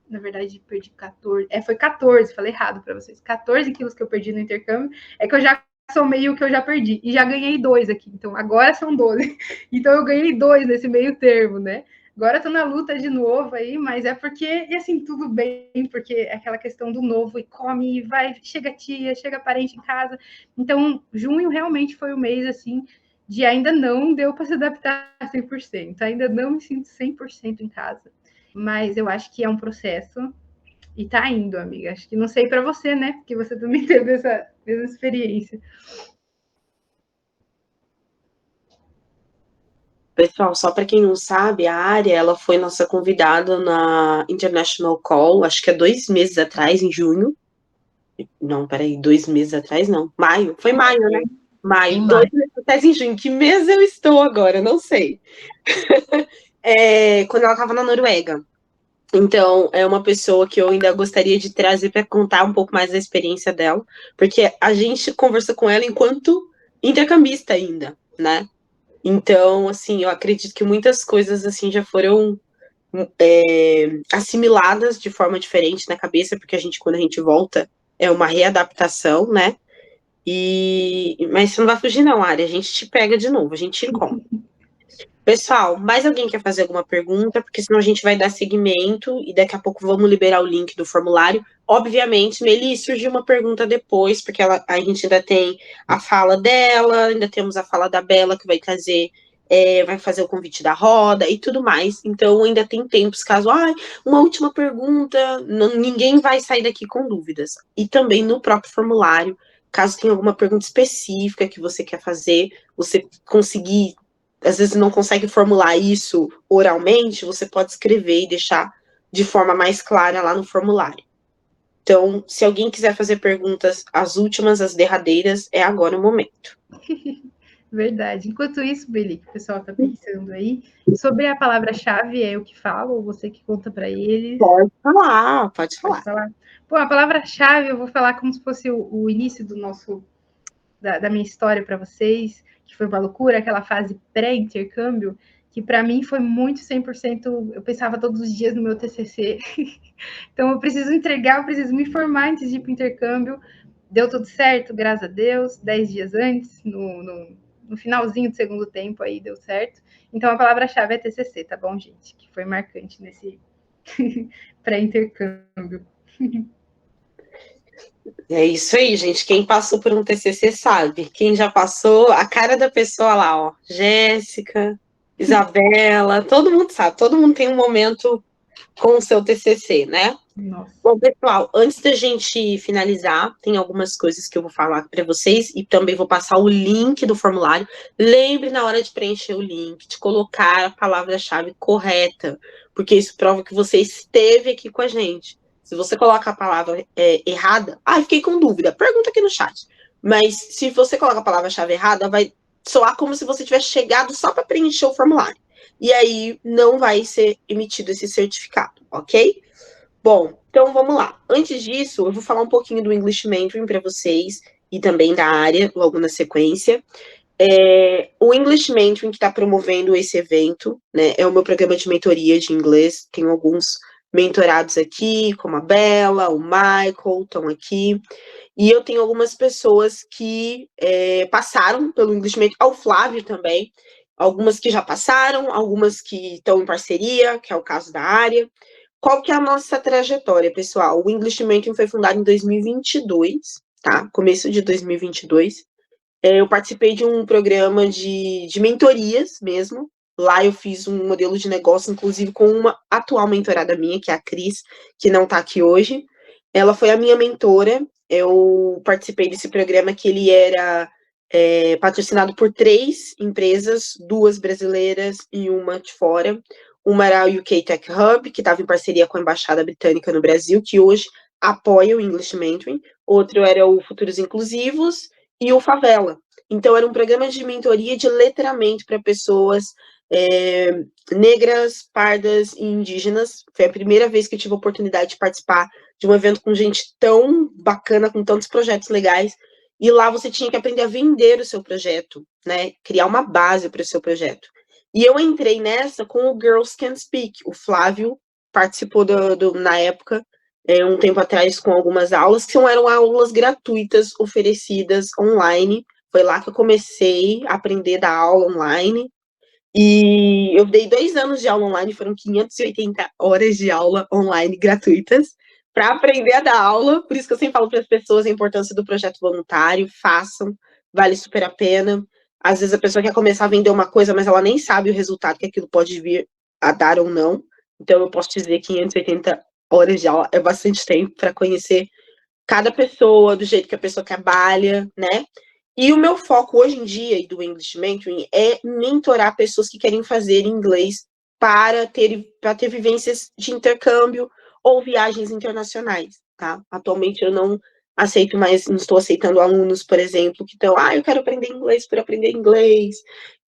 na verdade, perdi 14. Foi 14, falei errado para vocês. 14 quilos que eu perdi no intercâmbio. É que eu já somei o que eu já perdi. E já ganhei 2 aqui. Então, agora são 12. Então, eu ganhei 2 nesse meio termo, né? Agora eu tô na luta de novo aí, mas é porque, e assim, tudo bem, porque é aquela questão do novo, e come, e vai, chega tia, chega parente em casa. Então, junho realmente foi o mês, assim, de ainda não deu para se adaptar a 100%. Ainda não me sinto 100% em casa. Mas eu acho que é um processo e tá indo, amiga. Acho que não sei para você, né? Porque você também teve essa mesma experiência. Pessoal, só para quem não sabe, a Área, ela foi nossa convidada na International Call, acho que há 2 meses atrás, em junho. Não, peraí, 2 meses atrás, não. Maio, foi maio, né? Em Maio, maio. 2 meses atrás em junho. Que mês eu estou agora? Não sei. Quando ela estava na Noruega. Então, é uma pessoa que eu ainda gostaria de trazer para contar um pouco mais da experiência dela, porque a gente conversou com ela enquanto intercambista ainda, né? Então, assim, eu acredito que muitas coisas assim já foram assimiladas de forma diferente na cabeça, porque quando a gente volta, é uma readaptação, né? Mas você não vai fugir, não, Ari. A gente te pega de novo, a gente te encontra. Pessoal, mais alguém quer fazer alguma pergunta? Porque senão a gente vai dar seguimento e daqui a pouco vamos liberar o link do formulário. Obviamente, Meli, surgiu uma pergunta depois, porque a gente ainda tem a fala dela, ainda temos a fala da Bela, que vai fazer o convite da roda e tudo mais. Então, ainda tem tempos, caso, uma última pergunta, ninguém vai sair daqui com dúvidas. E também no próprio formulário, caso tenha alguma pergunta específica que você quer fazer, você conseguir às vezes não consegue formular isso oralmente, você pode escrever e deixar de forma mais clara lá no formulário. Então, se alguém quiser fazer perguntas, as últimas, as derradeiras, é agora o momento. Verdade. Enquanto isso, Beli, que o pessoal tá pensando aí, sobre a palavra-chave, é eu que falo, ou você que conta para eles? Pode falar, pode falar. Pode falar. Pô, a palavra-chave eu vou falar como se fosse o início da minha história para vocês, que foi uma loucura, aquela fase pré-intercâmbio, que para mim foi muito 100%, eu pensava todos os dias no meu TCC. Então eu preciso entregar, eu preciso me formar antes de ir para o intercâmbio. Deu tudo certo, graças a Deus, 10 dias antes, no finalzinho do segundo tempo aí deu certo. Então a palavra-chave é TCC, tá bom, gente? Que foi marcante nesse pré-intercâmbio. É isso aí, gente. Quem passou por um TCC sabe. Quem já passou, a cara da pessoa lá, ó. Jéssica, Isabela, todo mundo sabe. Todo mundo tem um momento com o seu TCC, né? Nossa. Bom, pessoal, antes da gente finalizar, tem algumas coisas que eu vou falar para vocês e também vou passar o link do formulário. Lembre na hora de preencher o link, de colocar a palavra-chave correta, porque isso prova que você esteve aqui com a gente. Se você coloca a palavra errada, fiquei com dúvida, pergunta aqui no chat. Mas se você coloca a palavra-chave errada, vai soar como se você tivesse chegado só para preencher o formulário. E aí não vai ser emitido esse certificado, ok? Bom, então vamos lá. Antes disso, eu vou falar um pouquinho do English Mentoring para vocês e também da área, logo na sequência. O English Mentoring que está promovendo esse evento, né, é o meu programa de mentoria de inglês. Tenho alguns mentorados aqui, como a Bela, o Michael, estão aqui. E eu tenho algumas pessoas que passaram pelo English Mentoring, ao Flávio também. Algumas que já passaram, algumas que estão em parceria, que é o caso da área. qual que é a nossa trajetória, pessoal? O English Mentoring foi fundado em 2022, tá? Começo de 2022. Eu participei de um programa de mentorias mesmo. Lá eu fiz um modelo de negócio, inclusive com uma atual mentorada minha, que é a Cris, que não está aqui hoje. Ela foi a minha mentora. Eu participei desse programa que ele era patrocinado por 3 empresas, 2 brasileiras e uma de fora. Uma era o UK Tech Hub, que estava em parceria com a Embaixada Britânica no Brasil, que hoje apoia o English Mentoring. Outro era o Futuros Inclusivos e o Favela. Então, era um programa de mentoria de letramento para pessoas negras, pardas e indígenas. Foi a primeira vez que eu tive a oportunidade de participar de um evento com gente tão bacana, com tantos projetos legais. E lá você tinha que aprender a vender o seu projeto, né? Criar uma base para o seu projeto. E eu entrei nessa com o Girls Can Speak. O Flávio participou na época, um tempo atrás, com algumas aulas, que eram aulas gratuitas oferecidas online. Foi lá que eu comecei a aprender da aula online. E eu dei 2 anos de aula online, foram 580 horas de aula online gratuitas para aprender a dar aula. Por isso que eu sempre falo para as pessoas a importância do projeto voluntário, façam, vale super a pena. Às vezes a pessoa quer começar a vender uma coisa, mas ela nem sabe o resultado que aquilo pode vir a dar ou não. Então eu posso dizer que 580 horas de aula é bastante tempo para conhecer cada pessoa, do jeito que a pessoa trabalha, né? E o meu foco hoje em dia, e do English Mentoring, é mentorar pessoas que querem fazer inglês para ter vivências de intercâmbio ou viagens internacionais, tá? Atualmente eu não aceito mais, não estou aceitando alunos, por exemplo, que estão, eu quero aprender inglês por aprender inglês,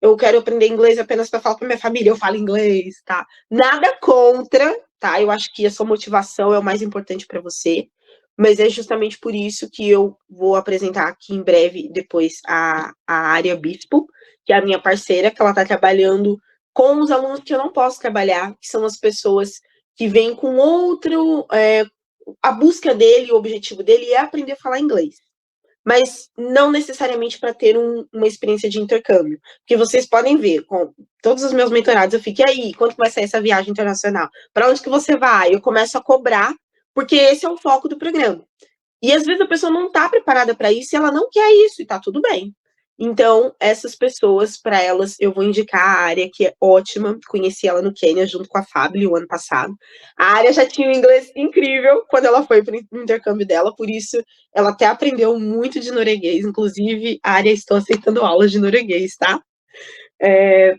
eu quero aprender inglês apenas para falar para minha família, eu falo inglês, tá? Nada contra, tá? Eu acho que a sua motivação é o mais importante para você. Mas é justamente por isso que eu vou apresentar aqui em breve, depois, a Área Bispo, que é a minha parceira, que ela está trabalhando com os alunos que eu não posso trabalhar, que são as pessoas que vêm com outro... a busca dele, o objetivo dele é aprender a falar inglês. Mas não necessariamente para ter uma experiência de intercâmbio. Porque vocês podem ver, com todos os meus mentorados, eu fico, e aí, quanto vai sair essa viagem internacional? Para onde que você vai? Eu começo a cobrar, porque esse é o foco do programa. E às vezes a pessoa não está preparada para isso e ela não quer isso, e está tudo bem. Então, essas pessoas, para elas, eu vou indicar a Área, que é ótima. Conheci ela no Quênia, junto com a Fábio, o ano passado. A Área já tinha um inglês incrível quando ela foi para o intercâmbio dela, por isso ela até aprendeu muito de norueguês. Inclusive, a Área, estou aceitando aulas de norueguês, tá?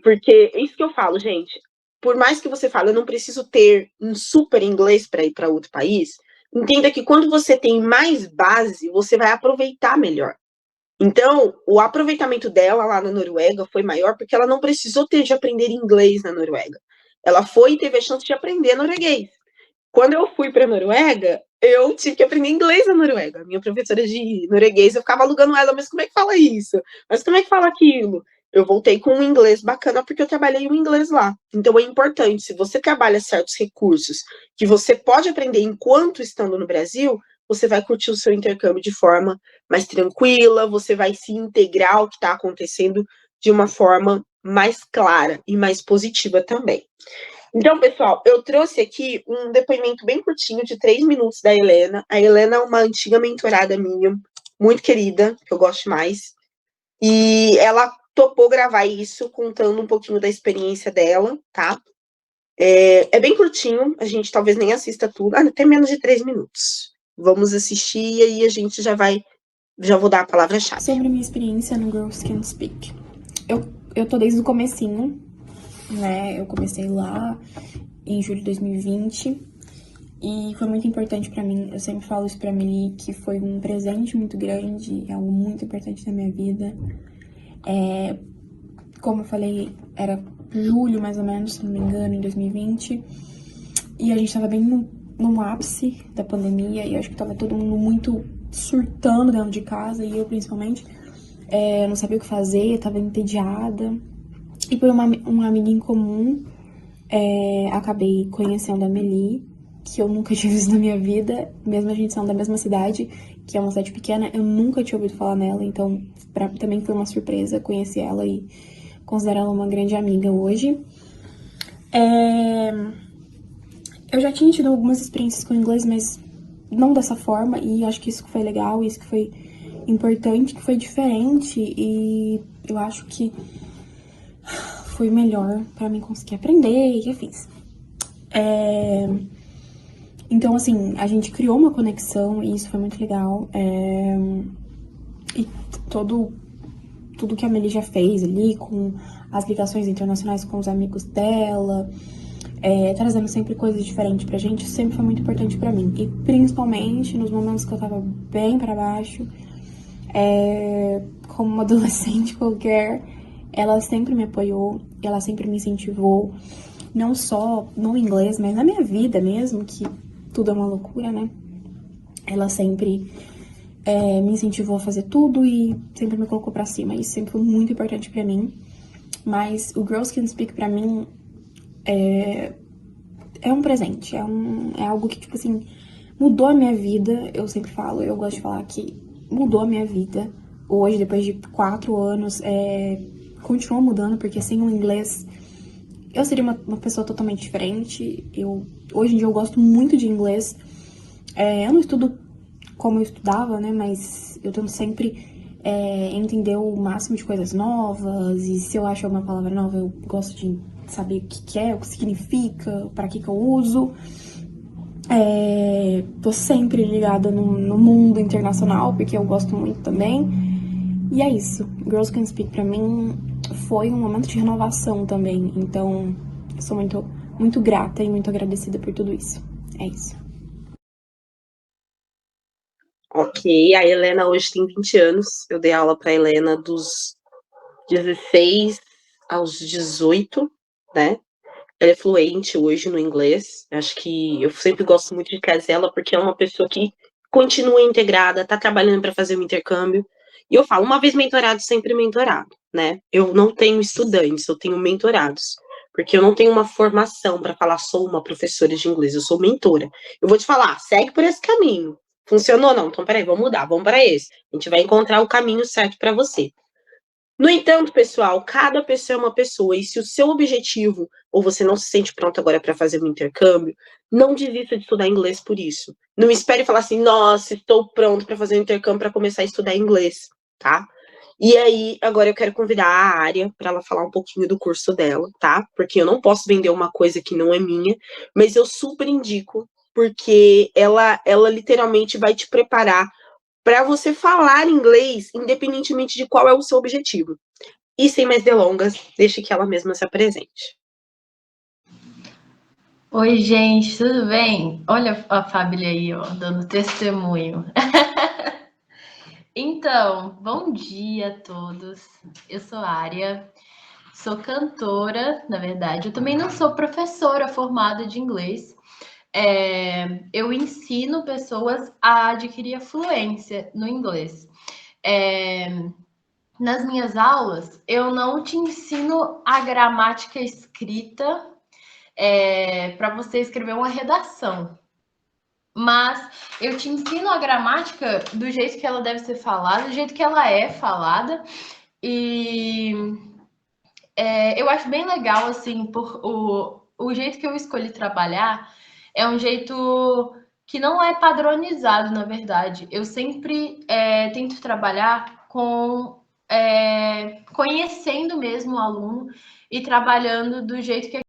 Porque é isso que eu falo, gente. Por mais que você fale, eu não preciso ter um super inglês para ir para outro país, entenda que quando você tem mais base, você vai aproveitar melhor. Então, o aproveitamento dela lá na Noruega foi maior porque ela não precisou ter de aprender inglês na Noruega. Ela foi e teve a chance de aprender norueguês. Quando eu fui para a Noruega, eu tive que aprender inglês na Noruega. Minha professora de norueguês, eu ficava alugando ela, mas como é que fala isso? Mas como é que fala aquilo? Eu voltei com um inglês bacana porque eu trabalhei o inglês lá. Então é importante, se você trabalha certos recursos que você pode aprender enquanto estando no Brasil, você vai curtir o seu intercâmbio de forma mais tranquila, você vai se integrar ao que está acontecendo de uma forma mais clara e mais positiva também. Então, pessoal, eu trouxe aqui um depoimento bem curtinho, de 3 minutos, da Helena. A Helena é uma antiga mentorada minha, muito querida, que eu gosto mais. E ela topou gravar isso, contando um pouquinho da experiência dela, tá? É bem curtinho, a gente talvez nem assista tudo, até menos de 3 minutos. Vamos assistir e aí a gente já vou dar a palavra-chave. Sobre a minha experiência no Girls Can Speak. Eu tô desde o comecinho, né? Eu comecei lá em julho de 2020 e foi muito importante pra mim. Eu sempre falo isso pra Meli, que foi um presente muito grande, é algo muito importante na minha vida. Como eu falei, era julho mais ou menos, se não me engano, em 2020, e a gente tava bem no ápice da pandemia, e eu acho que tava todo mundo muito surtando dentro de casa, e eu principalmente, não sabia o que fazer, tava entediada. E por uma amiga em comum, acabei conhecendo a Meli, que eu nunca tinha visto na minha vida, mesmo a gente sendo da mesma cidade, que é uma cidade pequena, eu nunca tinha ouvido falar nela, então também foi uma surpresa conhecer ela e considerar ela uma grande amiga hoje. eu já tinha tido algumas experiências com inglês, mas não dessa forma, e acho que isso que foi legal, isso que foi importante, que foi diferente, e eu acho que foi melhor pra mim conseguir aprender e afins. Então, assim, a gente criou uma conexão e isso foi muito legal. E tudo que a Meli já fez ali, com as ligações internacionais com os amigos dela, trazendo sempre coisas diferentes pra gente, sempre foi muito importante pra mim. E principalmente nos momentos que eu tava bem pra baixo, como uma adolescente qualquer, ela sempre me apoiou, ela sempre me incentivou, não só no inglês, mas na minha vida mesmo, que tudo é uma loucura, né? Ela sempre me incentivou a fazer tudo e sempre me colocou pra cima. Isso sempre foi muito importante pra mim. Mas o Girls Can Speak pra mim é um presente, é algo que, tipo assim, mudou a minha vida. Eu sempre falo, eu gosto de falar que mudou a minha vida. Hoje, depois de 4 anos, continua mudando, porque sem o inglês eu seria uma pessoa totalmente diferente. Hoje em dia eu gosto muito de inglês. Eu não estudo como eu estudava, né? Mas eu tento sempre entender o máximo de coisas novas. E se eu acho uma palavra nova, eu gosto de saber o que é, o que significa, para que eu uso. Tô sempre ligada no mundo internacional, porque eu gosto muito também. E é isso. Girls Can Speak pra mim foi um momento de renovação também. Então, eu sou muito, muito grata e muito agradecida por tudo isso. É isso. Ok, a Helena hoje tem 20 anos. Eu dei aula para a Helena dos 16 aos 18, né? Ela é fluente hoje no inglês. Acho que eu sempre gosto muito de trazer ela porque é uma pessoa que continua integrada, está trabalhando para fazer o intercâmbio. E eu falo, uma vez mentorado, sempre mentorado, né? Eu não tenho estudantes, eu tenho mentorados. Porque eu não tenho uma formação para falar, sou uma professora de inglês, eu sou mentora. Eu vou te falar, segue por esse caminho. Funcionou? Não. Então, peraí, vamos mudar, vamos para esse. A gente vai encontrar o caminho certo para você. No entanto, pessoal, cada pessoa é uma pessoa, e se o seu objetivo, ou você não se sente pronto agora para fazer um intercâmbio, não desista de estudar inglês por isso. Não espere falar assim, nossa, estou pronto para fazer um intercâmbio para começar a estudar inglês, tá? E aí, agora eu quero convidar a Ária para ela falar um pouquinho do curso dela, tá? Porque eu não posso vender uma coisa que não é minha, mas eu super indico, porque ela literalmente vai te preparar para você falar inglês, independentemente de qual é o seu objetivo. E sem mais delongas, deixe que ela mesma se apresente. Oi, gente, tudo bem? Olha a Fábio aí, ó, dando testemunho. Então, bom dia a todos. Eu sou Ária, sou cantora, na verdade. Eu também não sou professora formada de inglês. Eu ensino pessoas a adquirir a fluência no inglês. Nas minhas aulas, eu não te ensino a gramática escrita para você escrever uma redação. Mas eu te ensino a gramática do jeito que ela deve ser falada, do jeito que ela é falada. E eu acho bem legal, assim, o jeito que eu escolhi trabalhar é um jeito que não é padronizado, na verdade. Eu sempre tento trabalhar com conhecendo mesmo o aluno e trabalhando do jeito que